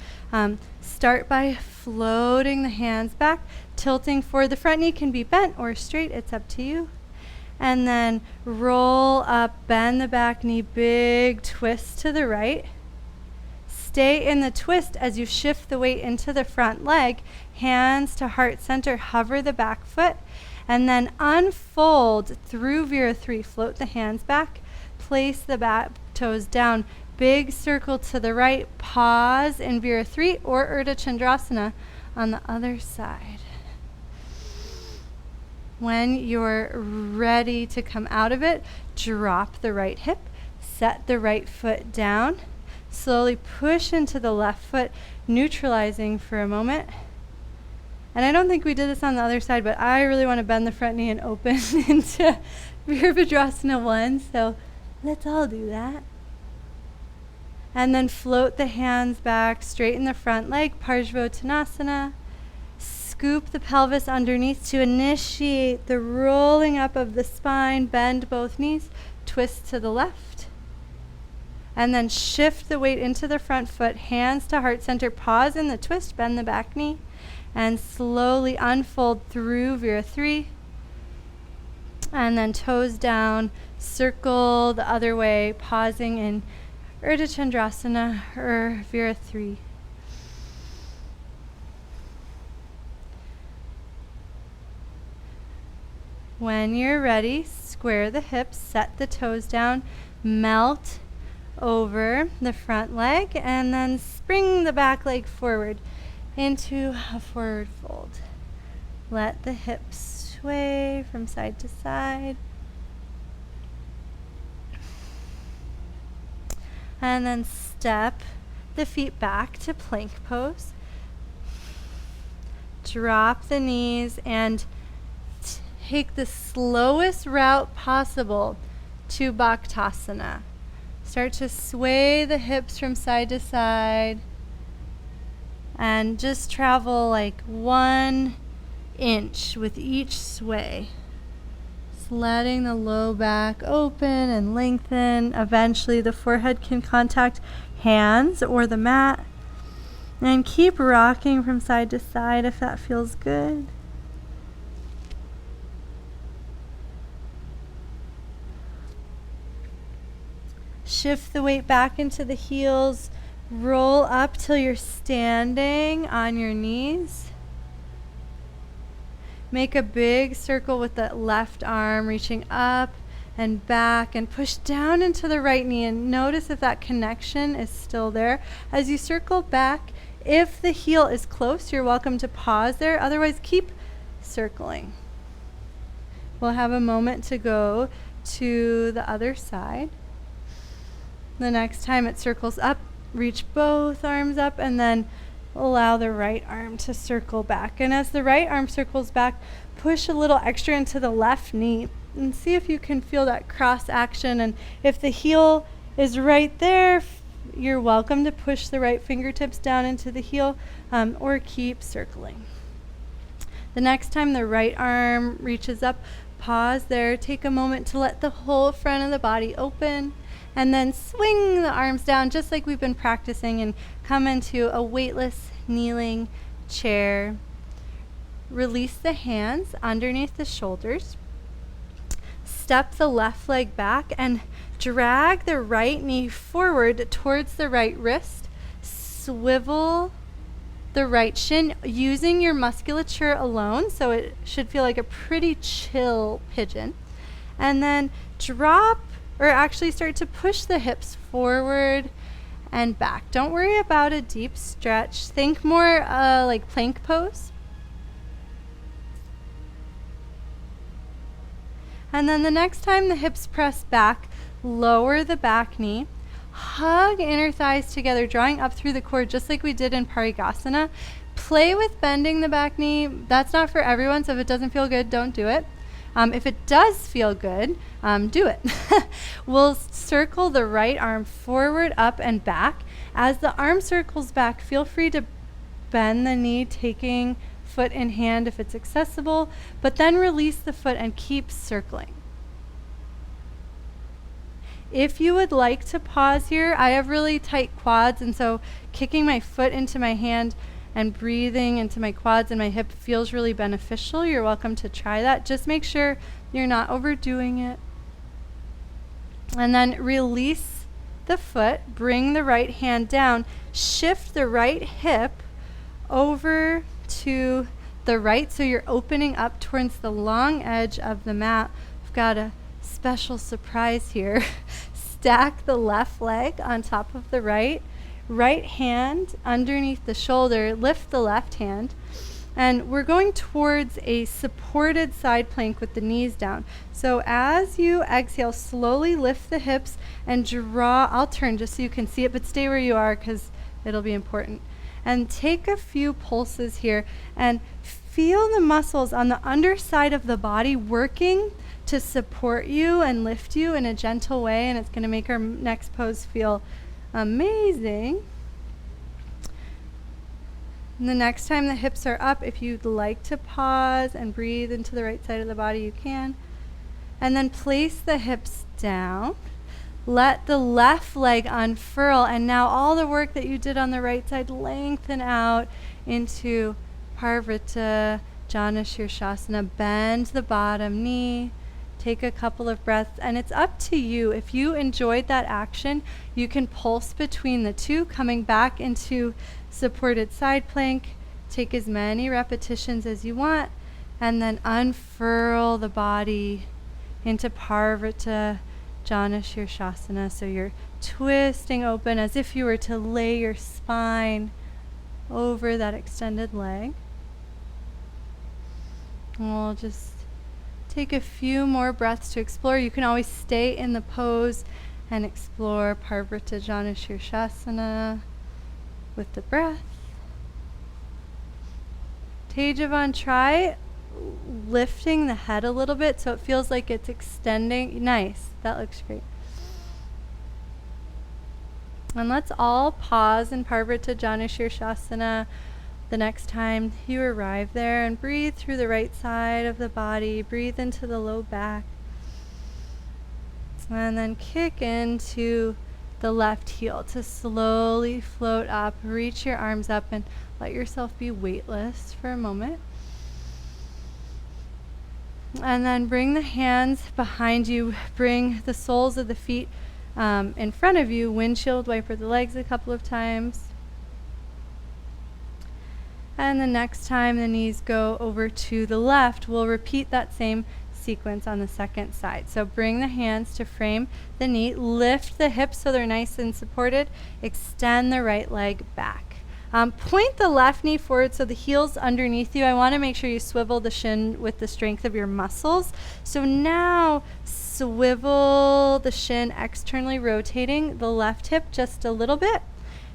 Start by floating the hands back, tilting forward. The front knee can be bent or straight, it's up to you. And then roll up, bend the back knee, big twist to the right. Stay in the twist as you shift the weight into the front leg, hands to heart center, hover the back foot, and then unfold through Vira 3. Float the hands back, place the back toes down. Big circle to the right. Pause in Vira 3 or Ardha Chandrasana on the other side. When you're ready to come out of it, drop the right hip, set the right foot down, slowly push into the left foot, neutralizing for a moment. And I don't think we did this on the other side, but I really want to bend the front knee and open into Virabhadrasana 1, so let's all do that. And then float the hands back, straighten the front leg, Parivrtta Tanasana. Scoop the pelvis underneath to initiate the rolling up of the spine. Bend both knees, twist to the left. And then shift the weight into the front foot, hands to heart center. Pause in the twist, bend the back knee. And slowly unfold through Vira 3. And then toes down, circle the other way, pausing in Ardha Chandrasana or Vira 3. When you're ready, square the hips, set the toes down, melt over the front leg, and then spring the back leg forward into a forward fold. Let the hips sway from side to side. And then step the feet back to plank pose. Drop the knees and take the slowest route possible to Bhaktasana. Start to sway the hips from side to side and just travel like 1 inch with each sway. Just letting the low back open and lengthen. Eventually the forehead can contact hands or the mat. And keep rocking from side to side if that feels good. Shift the weight back into the heels. Roll up till you're standing on your knees. Make a big circle with the left arm, reaching up and back, and push down into the right knee, and notice if that connection is still there. As you circle back, if the heel is close, you're welcome to pause there. Otherwise, keep circling. We'll have a moment to go to the other side. The next time it circles up, reach both arms up and then allow the right arm to circle back. And as the right arm circles back, push a little extra into the left knee and see if you can feel that cross action. And if the heel is right there, you're welcome to push the right fingertips down into the heel or keep circling. The next time the right arm reaches up, pause there. Take a moment to let the whole front of the body open. And then swing the arms down just like we've been practicing and come into a weightless kneeling chair. Release the hands underneath the shoulders. Step the left leg back and drag the right knee forward towards the right wrist. Swivel the right shin using your musculature alone, so it should feel like a pretty chill pigeon. And then drop, or actually start to push the hips forward and back. Don't worry about a deep stretch. Think more like plank pose. And then the next time the hips press back, lower the back knee. Hug inner thighs together, drawing up through the core just like we did in Parivrtta. Play with bending the back knee. That's not for everyone, so if it doesn't feel good, don't do it. If it does feel good, do it. We'll circle the right arm forward, up, and back. As the arm circles back, feel free to bend the knee, taking foot in hand if it's accessible, but then release the foot and keep circling. If you would like to pause here, I have really tight quads, and so kicking my foot into my hand and breathing into my quads and my hip feels really beneficial. You're welcome to try that. Just make sure you're not overdoing it. And then release the foot, bring the right hand down, shift the right hip over to the right so you're opening up towards the long edge of the mat. We've got a special surprise here. stack the left leg on top of the right. Right hand underneath the shoulder, lift the left hand. And we're going towards a supported side plank with the knees down. So as you exhale, slowly lift the hips and draw. I'll turn just so you can see it, but stay where you are because it'll be important. And take a few pulses here and feel the muscles on the underside of the body working to support you and lift you in a gentle way. And it's going to make our next pose feel amazing. And the next time the hips are up, if you'd like to pause and breathe into the right side of the body, you can. And then place the hips down. Let the left leg unfurl. And now all the work that you did on the right side, lengthen out into Parivrtta Janu Sirsasana. Bend the bottom knee. Take a couple of breaths. And it's up to you. If you enjoyed that action, you can pulse between the two, coming back into supported side plank. Take as many repetitions as you want, and then unfurl the body into Parivrtta Janu Sirsasana. So you're twisting open as if you were to lay your spine over that extended leg. And we'll just take a few more breaths to explore. You can always stay in the pose and explore Parivrtta Janu Sirsasana with the breath. Tejavon, try lifting the head a little bit so it feels like it's extending. Nice, that looks great. And let's all pause in Parivrtta Janu Sirsasana the next time you arrive there, and breathe through the right side of the body. Breathe into the low back. And then kick into the left heel to slowly float up. Reach your arms up and let yourself be weightless for a moment. And then bring the hands behind you. Bring the soles of the feet in front of you. Windshield wiper the legs a couple of times. And the next time the knees go over to the left, we'll repeat that same sequence on the second side. So bring the hands to frame the knee, lift the hips so they're nice and supported, extend the right leg back. Point the left knee forward so the heel's underneath you. I want to make sure you swivel the shin with the strength of your muscles. So now swivel the shin externally, rotating the left hip just a little bit,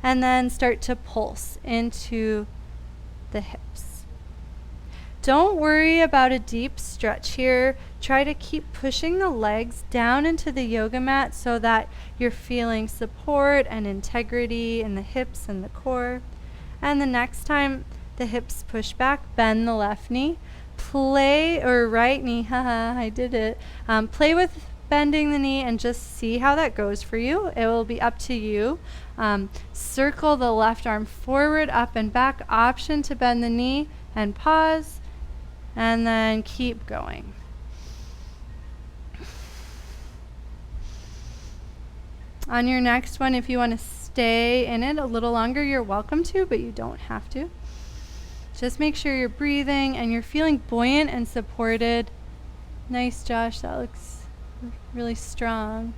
and then start to pulse into the hips. Don't worry about a deep stretch here. Try to keep pushing the legs down into the yoga mat so that you're feeling support and integrity in the hips and the core. And the next time the hips push back, bend the left knee. Play, or right knee, haha, I did it. Play with bending the knee and just see how that goes for you. It will be up to you. Circle the left arm forward, up and back. Option to bend the knee and pause. And then keep going. On your next one, if you want to stay in it a little longer, you're welcome to, but you don't have to. Just make sure you're breathing and you're feeling buoyant and supported. Nice, Josh. That looks really strong.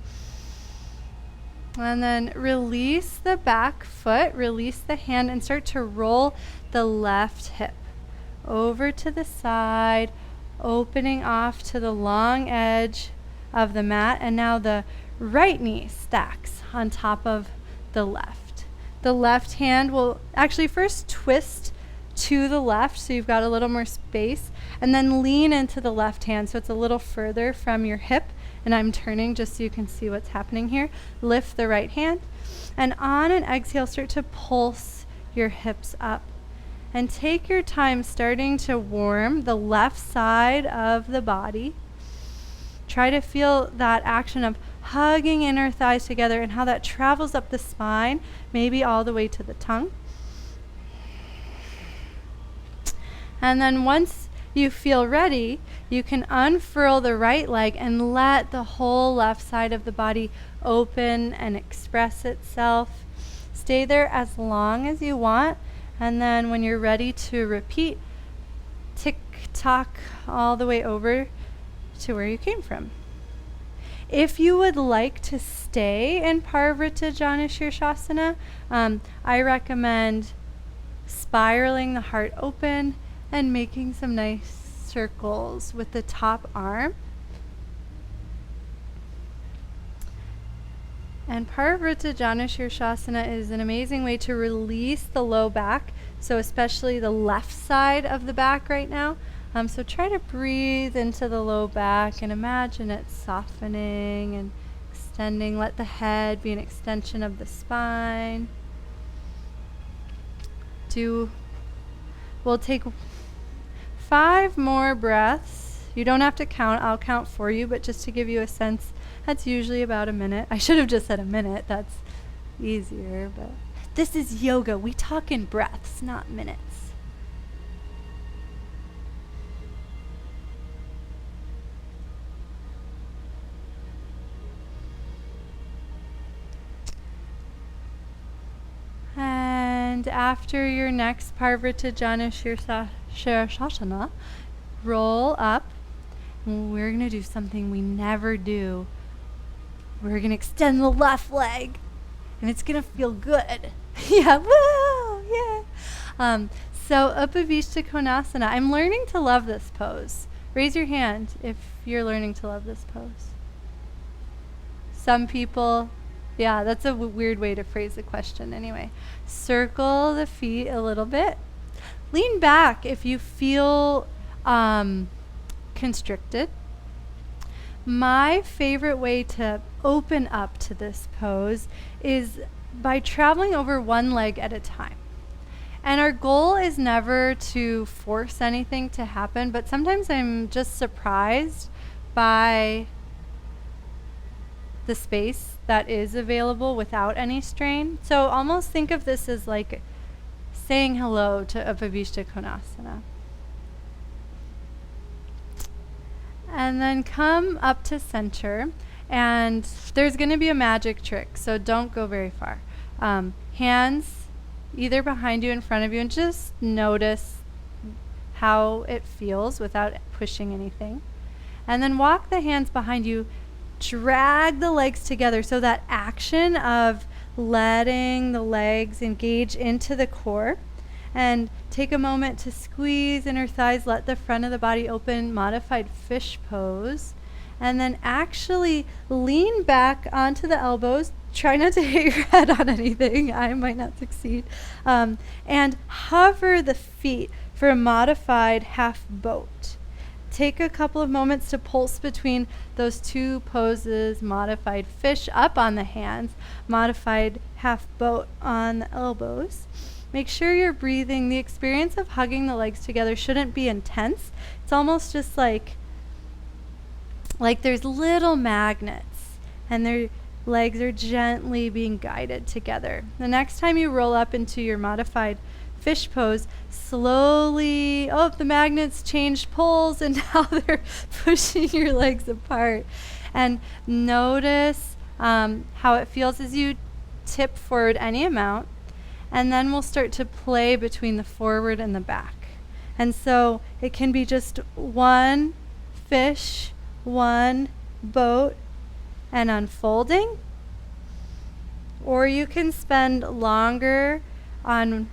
And then release the back foot, release the hand, and start to roll the left hip over to the side, opening off to the long edge of the mat. And now the right knee stacks on top of the left. The left hand will actually first twist to the left so you've got a little more space, and then lean into the left hand so it's a little further from your hip. And I'm turning just so you can see what's happening here. Lift the right hand, and on an exhale, start to pulse your hips up. And take your time starting to warm the left side of the body. Try to feel that action of hugging inner thighs together and how that travels up the spine, maybe all the way to the tongue. And then once you feel ready, you can unfurl the right leg and let the whole left side of the body open and express itself. Stay there as long as you want. And then when you're ready to repeat, tick-tock all the way over to where you came from. If you would like to stay in Parivrtta Janu Sirsasana, I recommend spiraling the heart open and making some nice circles with the top arm. And Parivrtta Janu Sirsasana is an amazing way to release the low back, so especially the left side of the back right now. So try to breathe into the low back and imagine it softening and extending. Let the head be an extension of the spine. We'll take 5 more breaths. You don't have to count, I'll count for you, but just to give you a sense, that's usually about a minute. I should have just said a minute, that's easier, but this is yoga. We talk in breaths, not minutes. And after your next Parivrtta Janu Sirsasana, roll up. We're going to do something we never do. We're going to extend the left leg, and it's going to feel good. Yeah, woo, yeah. So Upavista Konasana. I'm learning to love this pose. Raise your hand if you're learning to love this pose. Some people, yeah, that's a weird way to phrase the question anyway. Circle the feet a little bit. Lean back if you feel constricted. My favorite way to open up to this pose is by traveling over one leg at a time. And our goal is never to force anything to happen, but sometimes I'm just surprised by the space that is available without any strain. So almost think of this as like saying hello to Upavista Konasana. And then come up to center, and there's going to be a magic trick, so don't go very far. Hands either behind you, in front of you, and just notice how it feels without pushing anything. And then walk the hands behind you, drag the legs together, so that action of letting the legs engage into the core. And take a moment to squeeze inner thighs, let the front of the body open, modified fish pose. And then actually lean back onto the elbows. Try not to hit your head on anything. I might not succeed. And hover the feet for a modified half boat. Take a couple of moments to pulse between those two poses, modified fish up on the hands, modified half boat on the elbows. Make sure you're breathing. The experience of hugging the legs together shouldn't be intense. It's almost just like there's little magnets and their legs are gently being guided together. The next time you roll up into your modified fish pose, slowly, the magnets changed poles and now they're pushing your legs apart. And notice how it feels as you tip forward any amount. And then we'll start to play between the forward and the back. And so it can be just one fish, one boat, and unfolding. Or you can spend longer on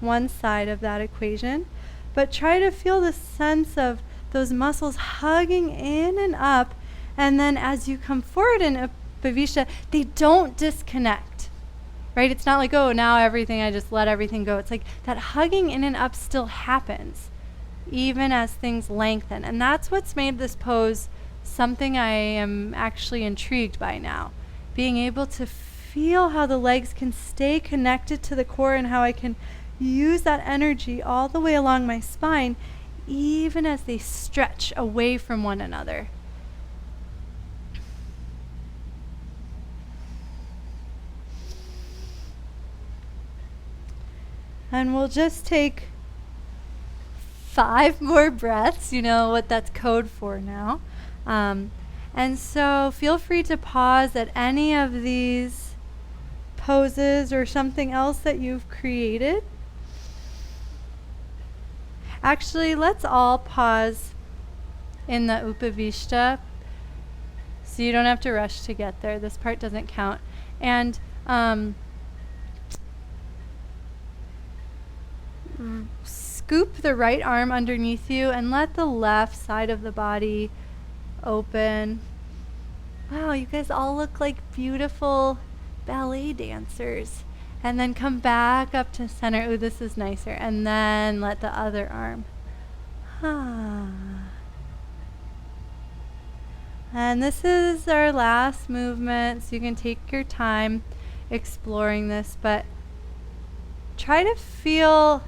one side of that equation. But try to feel the sense of those muscles hugging in and up. And then as you come forward in Upavista, they don't disconnect. Right? It's not like, now everything, I just let everything go. It's like that hugging in and up still happens, even as things lengthen. And that's what's made this pose something I am actually intrigued by now. Being able to feel how the legs can stay connected to the core and how I can use that energy all the way along my spine, even as they stretch away from one another. And we'll just take 5 more breaths. You know what that's code for now. And so feel free to pause at any of these poses or something else that you've created. Actually, let's all pause in the Upavista so So you don't have to rush to get there. This part doesn't count. And scoop the right arm underneath you and let the left side of the body open. Wow, you guys all look like beautiful ballet dancers. And then come back up to center. Ooh, this is nicer. And then let the other arm. And this is our last movement, so you can take your time exploring this, but try to feel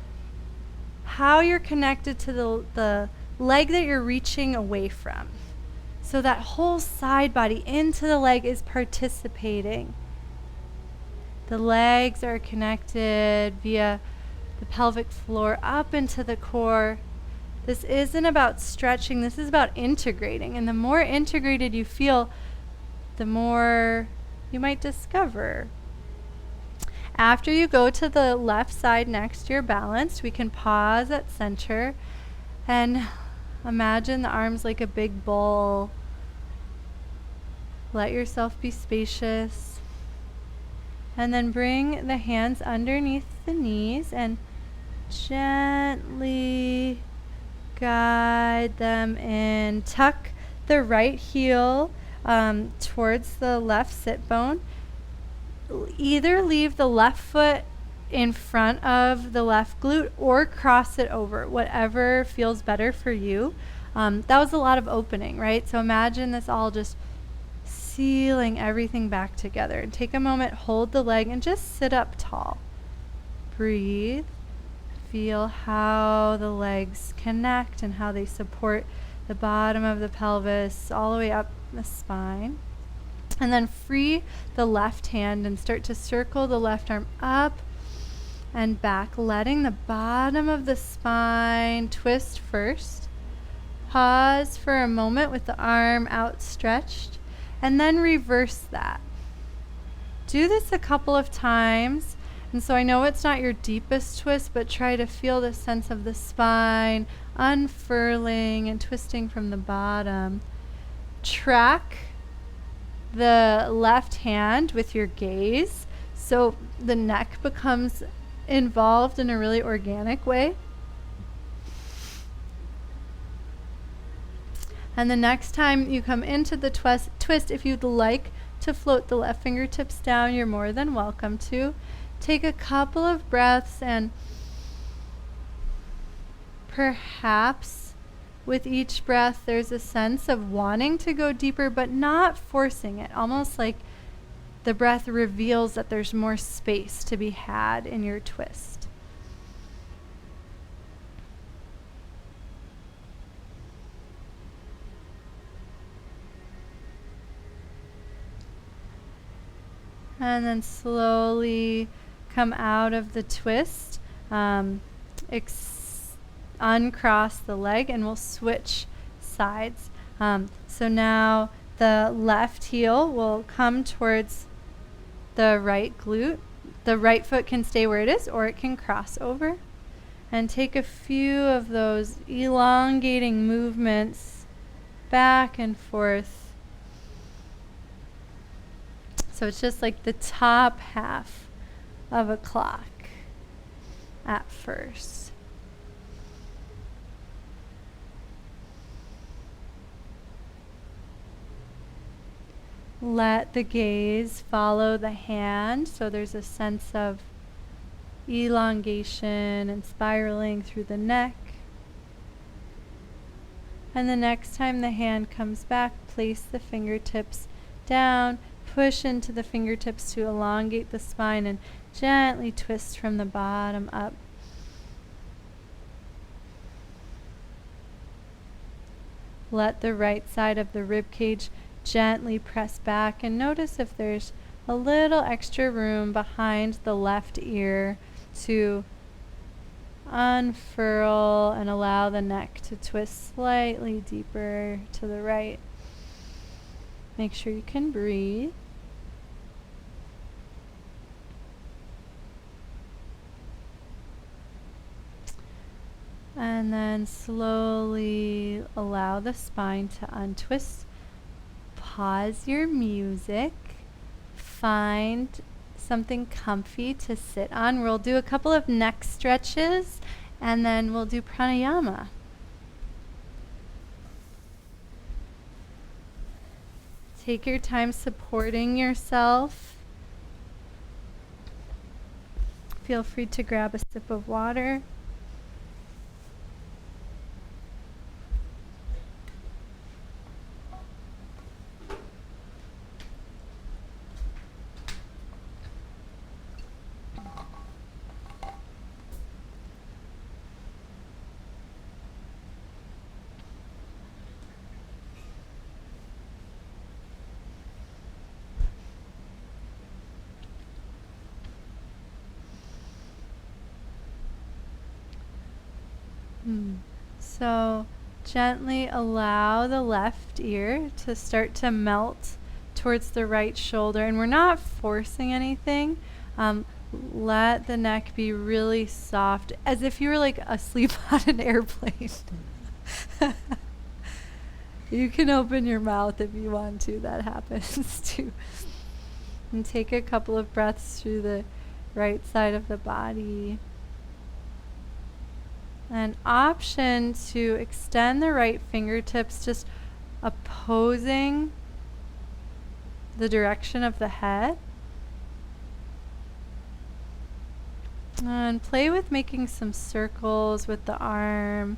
how you're connected to the leg that you're reaching away from. So that whole side body into the leg is participating. The legs are connected via the pelvic floor up into the core. This isn't about stretching, this is about integrating. And the more integrated you feel, the more you might discover. After you go to the left side next you're balanced, we can pause at center and imagine the arms like a big bowl. Let yourself be spacious. And then bring the hands underneath the knees and gently guide them in. Tuck the right heel towards the left sit bone. Either leave the left foot in front of the left glute or cross it over, whatever feels better for you. That was a lot of opening, right? So imagine this all just sealing everything back together. And take a moment, hold the leg, and just sit up tall. Breathe. Feel how the legs connect and how they support the bottom of the pelvis all the way up the spine. And then free the left hand and start to circle the left arm up and back, letting the bottom of the spine twist first. Pause for a moment with the arm outstretched and then reverse that. Do this a couple of times. And so I know it's not your deepest twist, but try to feel the sense of the spine unfurling and twisting from the bottom. Track the left hand with your gaze, so the neck becomes involved in a really organic way. And the next time you come into the twist, if you'd like to float the left fingertips down, you're more than welcome to. Take a couple of breaths, and perhaps with each breath there's a sense of wanting to go deeper but not forcing it, almost like the breath reveals that there's more space to be had in your twist. And then slowly come out of the twist, uncross the leg, and we'll switch sides. So now the left heel will come towards the right glute. The right foot can stay where it is, or it can cross over. And take a few of those elongating movements back and forth. So it's just like the top half of a clock at first. Let the gaze follow the hand, so there's a sense of elongation and spiraling through the neck. And the next time the hand comes back, place the fingertips down, push into the fingertips to elongate the spine, and gently twist from the bottom up. Let the right side of the rib cage gently press back, and notice if there's a little extra room behind the left ear to unfurl and allow the neck to twist slightly deeper to the right. Make sure you can breathe. And then slowly allow the spine to untwist. pause your music, find something comfy to sit on. We'll do a couple of neck stretches and then we'll do pranayama. Take your time supporting yourself. Feel free to grab a sip of water. So gently allow the left ear to start to melt towards the right shoulder, and we're not forcing anything. Let the neck be really soft, as if you were like asleep on an airplane. You can open your mouth if you want to, that happens too. And take a couple of breaths through the right side of the body. An option to extend the right fingertips, just opposing the direction of the head. And play with making some circles with the arm.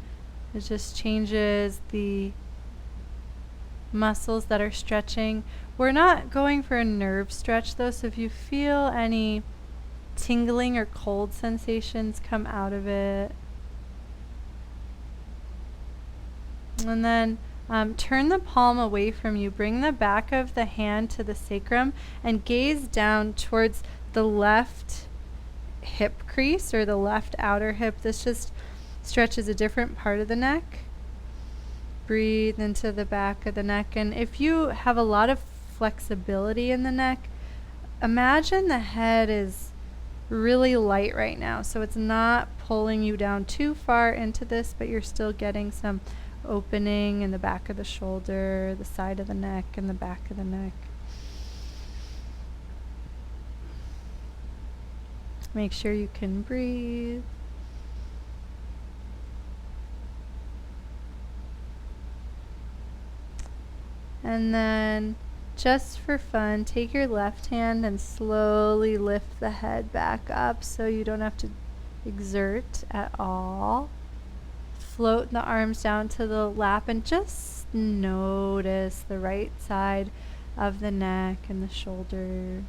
It just changes the muscles that are stretching. We're not going for a nerve stretch though, so if you feel any tingling or cold sensations, come out of it. And then turn the palm away from you. Bring the back of the hand to the sacrum and gaze down towards the left hip crease or the left outer hip. This just stretches a different part of the neck. Breathe into the back of the neck. And if you have a lot of flexibility in the neck, imagine the head is really light right now. So it's not pulling you down too far into this, but you're still getting some opening in the back of the shoulder, the side of the neck, and the back of the neck. Make sure you can breathe. And then, just for fun, take your left hand and slowly lift the head back up so you don't have to exert at all. Float the arms down to the lap and just notice the right side of the neck and the shoulder.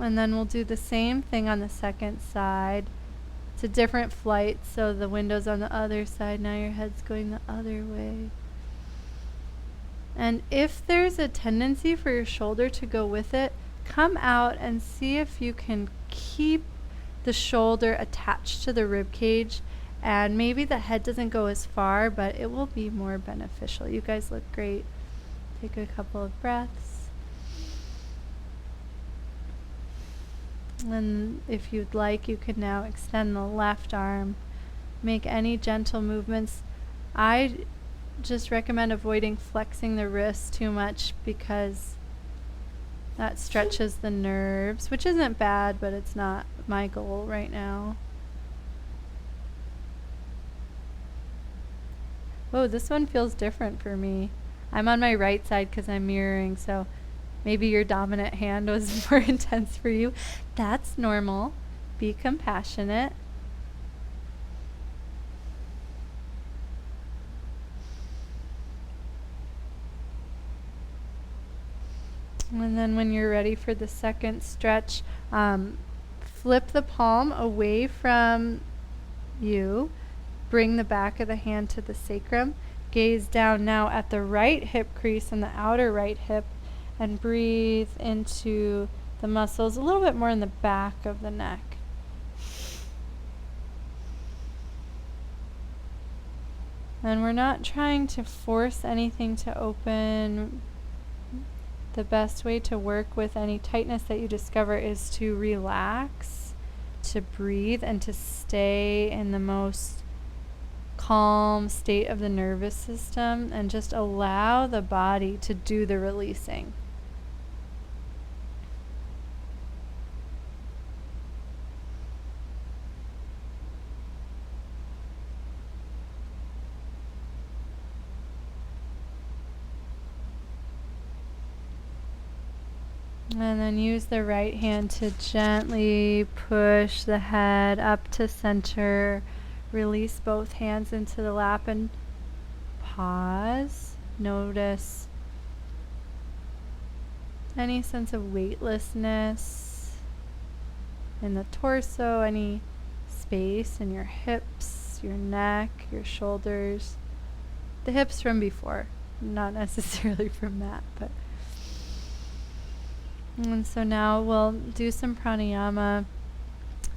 And then we'll do the same thing on the second side. It's a different flight, so the window's on the other side. Now your head's going the other way. And if there's a tendency for your shoulder to go with it, come out and see if you can keep the shoulder attached to the rib cage. And maybe the head doesn't go as far, but it will be more beneficial. You guys look great. Take a couple of breaths. And if you'd like, you can now extend the left arm. Make any gentle movements. I just recommend avoiding flexing the wrist too much because that stretches the nerves, which isn't bad, but it's not my goal right now. Whoa, this one feels different for me. I'm on my right side because I'm mirroring, so maybe your dominant hand was more intense for you. That's normal. Be compassionate. And then when you're ready for the second stretch, flip the palm away from you. Bring the back of the hand to the sacrum. Gaze down now at the right hip crease and the outer right hip, and breathe into the muscles a little bit more in the back of the neck. And we're not trying to force anything to open. The best way to work with any tightness that you discover is to relax, to breathe, and to stay in the most calm state of the nervous system and just allow the body to do the releasing. And then use the right hand to gently push the head up to center. Release both hands into the lap and pause. Notice any sense of weightlessness in the torso, any space in your hips, your neck, your shoulders. The hips from before, not necessarily from that, but. And so now we'll do some pranayama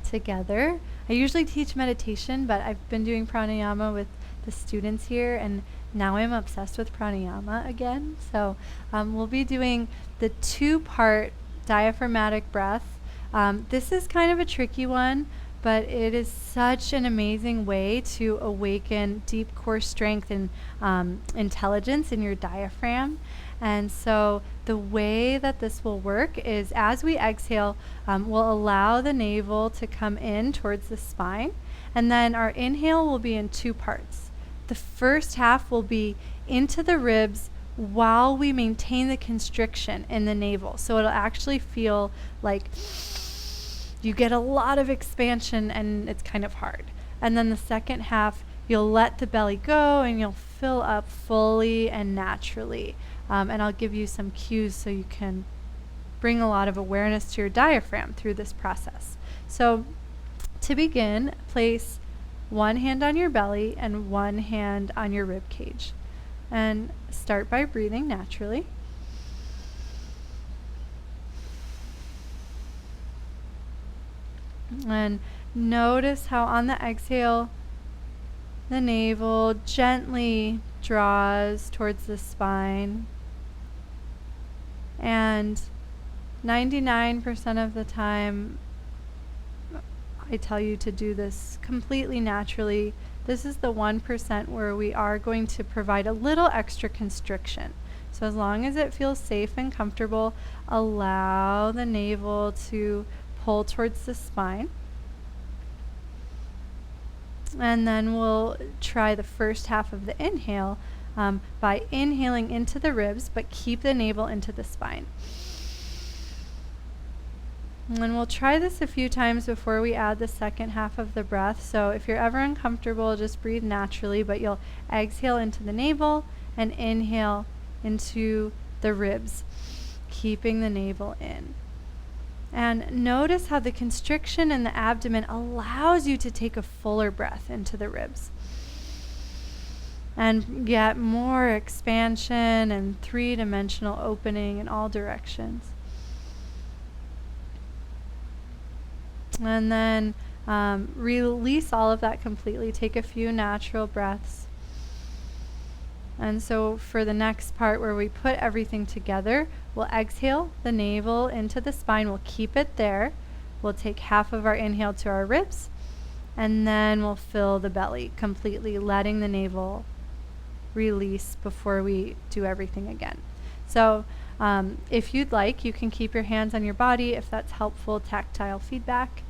together. I usually teach meditation, but I've been doing pranayama with the students here, and now I'm obsessed with pranayama again. So we'll be doing the 2-part diaphragmatic breath. This is kind of a tricky one, but it is such an amazing way to awaken deep core strength and intelligence in your diaphragm. And so the way that this will work is as we exhale, we'll allow the navel to come in towards the spine. And then our inhale will be in 2 parts. The first half will be into the ribs while we maintain the constriction in the navel. So it'll actually feel like you get a lot of expansion and it's kind of hard. And then the second half, you'll let the belly go and you'll fill up fully and naturally. And I'll give you some cues so you can bring a lot of awareness to your diaphragm through this process. So to begin, place one hand on your belly and one hand on your rib cage. And start by breathing naturally. And notice how on the exhale, the navel gently draws towards the spine. And 99% of the time, I tell you to do this completely naturally. This is the 1% where we are going to provide a little extra constriction. So as long as it feels safe and comfortable, allow the navel to pull towards the spine. And then we'll try the first half of the inhale by inhaling into the ribs, but keep the navel into the spine. And we'll try this a few times before we add the second half of the breath. So if you're ever uncomfortable, just breathe naturally, but you'll exhale into the navel and inhale into the ribs, keeping the navel in. And notice how the constriction in the abdomen allows you to take a fuller breath into the ribs and get more expansion and 3-dimensional opening in all directions. And then release all of that completely. Take a few natural breaths. And so for the next part where we put everything together, we'll exhale the navel into the spine. We'll keep it there. We'll take half of our inhale to our ribs, and then we'll fill the belly completely, letting the navel release before we do everything again. So if you'd like, you can keep your hands on your body if that's helpful tactile feedback.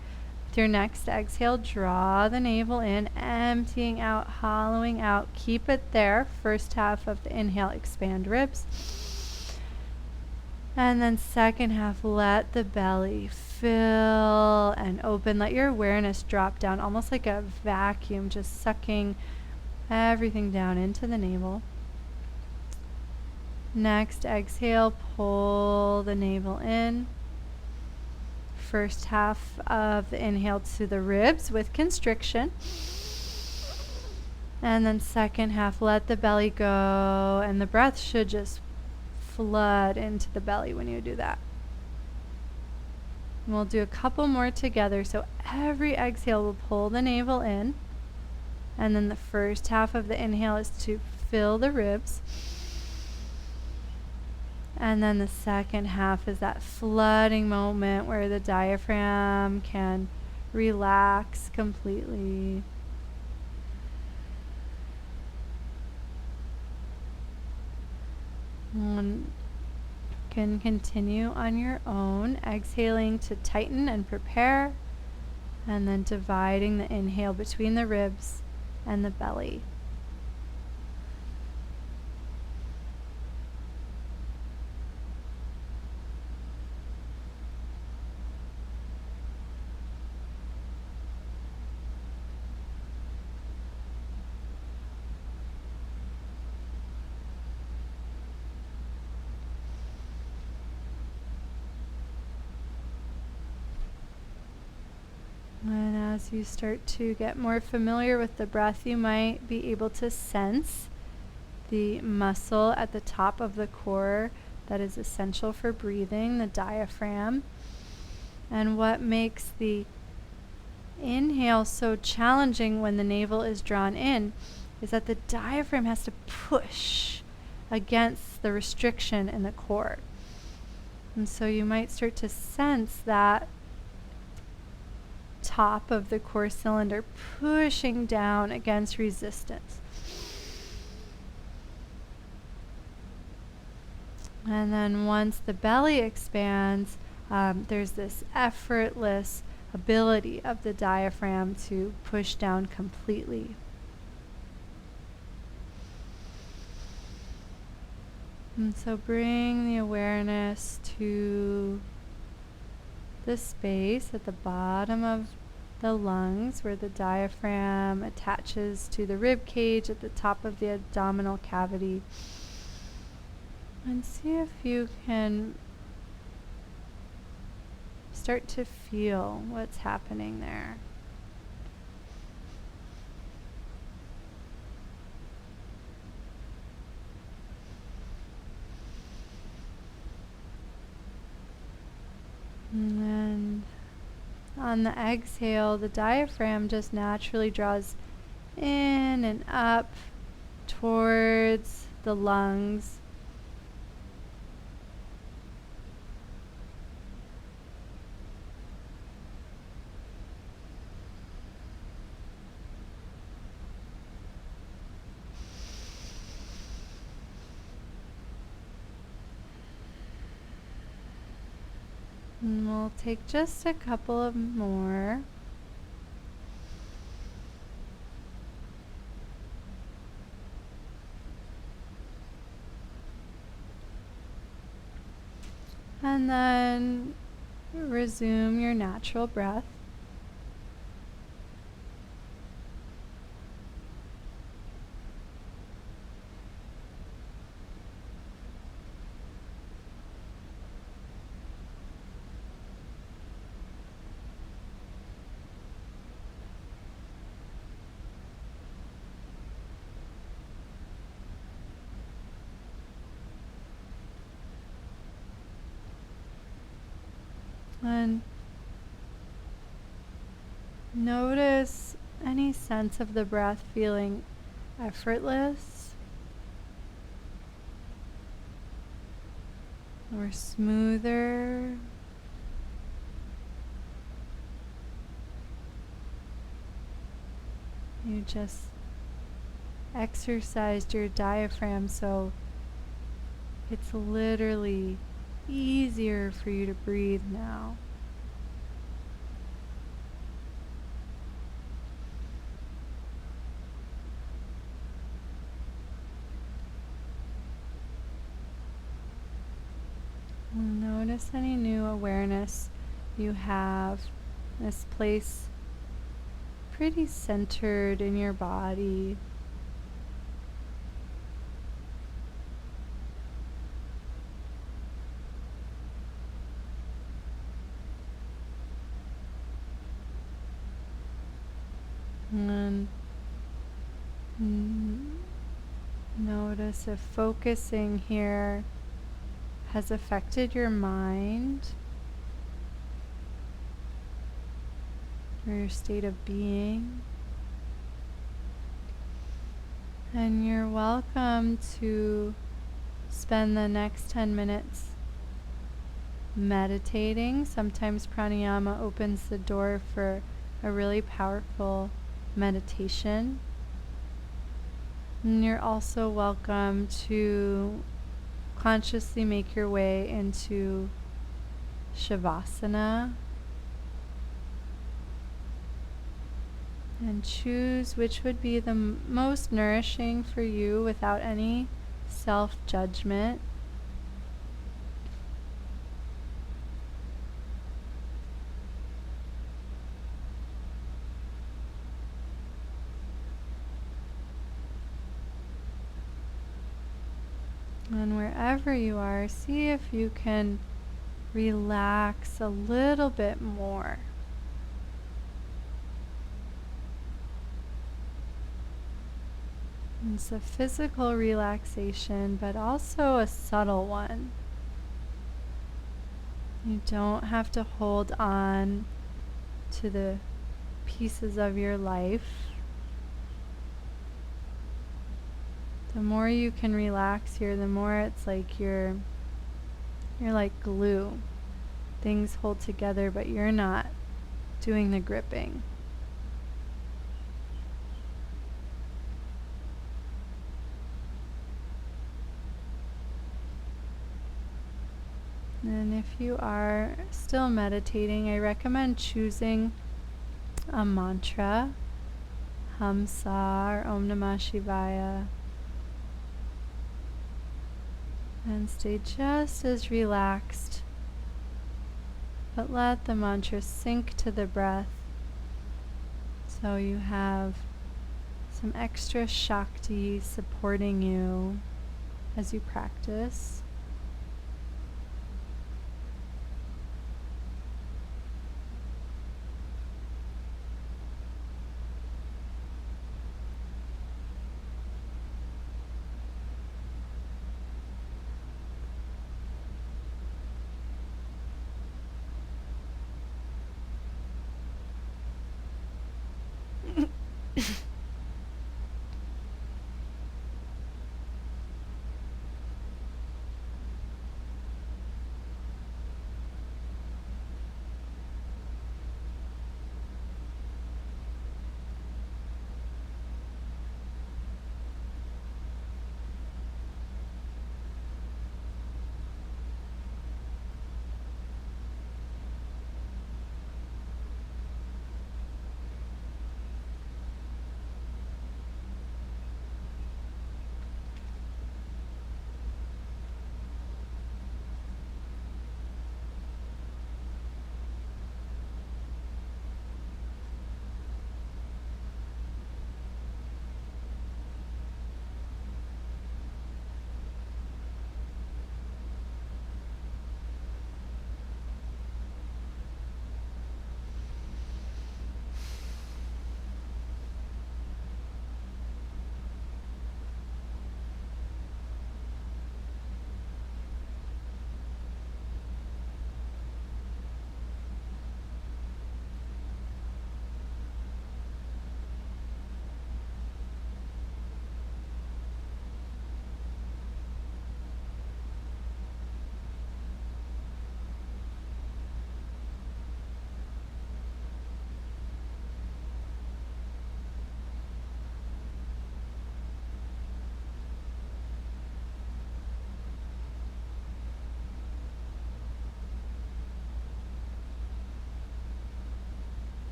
With your next exhale, draw the navel in, emptying out, hollowing out. Keep it there. First half of the inhale, expand ribs. And then second half, let the belly fill and open. Let your awareness drop down, almost like a vacuum, just sucking everything down into the navel. Next exhale, pull the navel in. First half of the inhale to the ribs with constriction. And then second half, let the belly go, and the breath should just flood into the belly when you do that. And we'll do a couple more together. So every exhale will pull the navel in, and then the first half of the inhale is to fill the ribs. And then the second half is that flooding moment where the diaphragm can relax completely. And can continue on your own, exhaling to tighten and prepare, and then dividing the inhale between the ribs and the belly. And as you start to get more familiar with the breath, you might be able to sense the muscle at the top of the core that is essential for breathing, the diaphragm. And what makes the inhale so challenging when the navel is drawn in is that the diaphragm has to push against the restriction in the core. And so you might start to sense that top of the core cylinder pushing down against resistance. And then once the belly expands, there's this effortless ability of the diaphragm to push down completely. And so bring the awareness to the space at the bottom of the lungs where the diaphragm attaches to the rib cage at the top of the abdominal cavity. And see if you can start to feel what's happening there. And on the exhale, the diaphragm just naturally draws in and up towards the lungs. And we'll take just a couple of more. And then resume your natural breath. And notice any sense of the breath feeling effortless or smoother. You just exercised your diaphragm, so it's literally easier for you to breathe now. Notice any new awareness you have. This place pretty centered in your body. And notice if focusing here has affected your mind or your state of being. And you're welcome to spend the next 10 minutes meditating. Sometimes pranayama opens the door for a really powerful meditation. And you're also welcome to consciously make your way into Shavasana and choose which would be the most nourishing for you without any self-judgment. And wherever you are, see if you can relax a little bit more. It's a physical relaxation, but also a subtle one. You don't have to hold on to the pieces of your life. The more you can relax here, the more it's like you're like glue. Things hold together, but you're not doing the gripping. And if you are still meditating, I recommend choosing a mantra, Hamsa or Om Namah Shivaya, and stay just as relaxed, but let the mantra sink to the breath so you have some extra Shakti supporting you as you practice.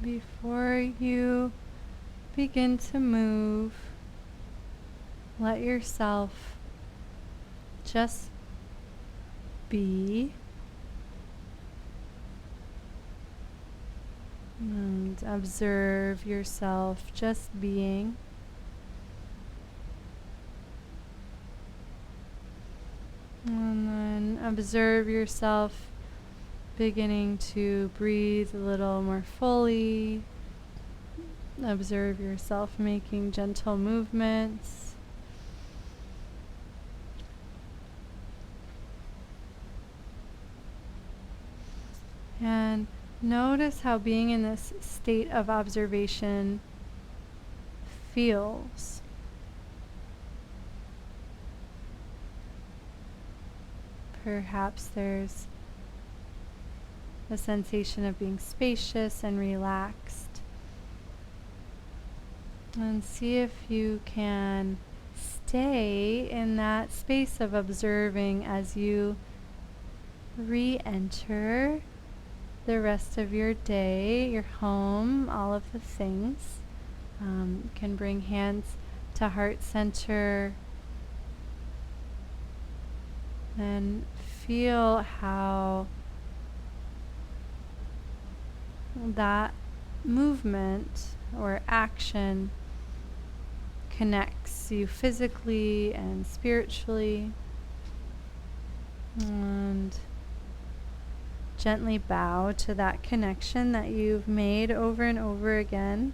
Before you begin to move, let yourself just be and observe yourself just being. And then observe yourself beginning to breathe a little more fully. Observe yourself making gentle movements. And notice how being in this state of observation feels. Perhaps there's a sensation of being spacious and relaxed. And see if you can stay in that space of observing as you re-enter the rest of your day, your home, all of the things. You can bring hands to heart center and feel how that movement or action connects you physically and spiritually. And gently bow to that connection that you've made over and over again.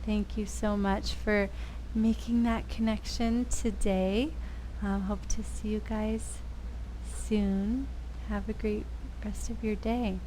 Thank you so much for making that connection today. Hope to see you guys soon. Have a great rest of your day.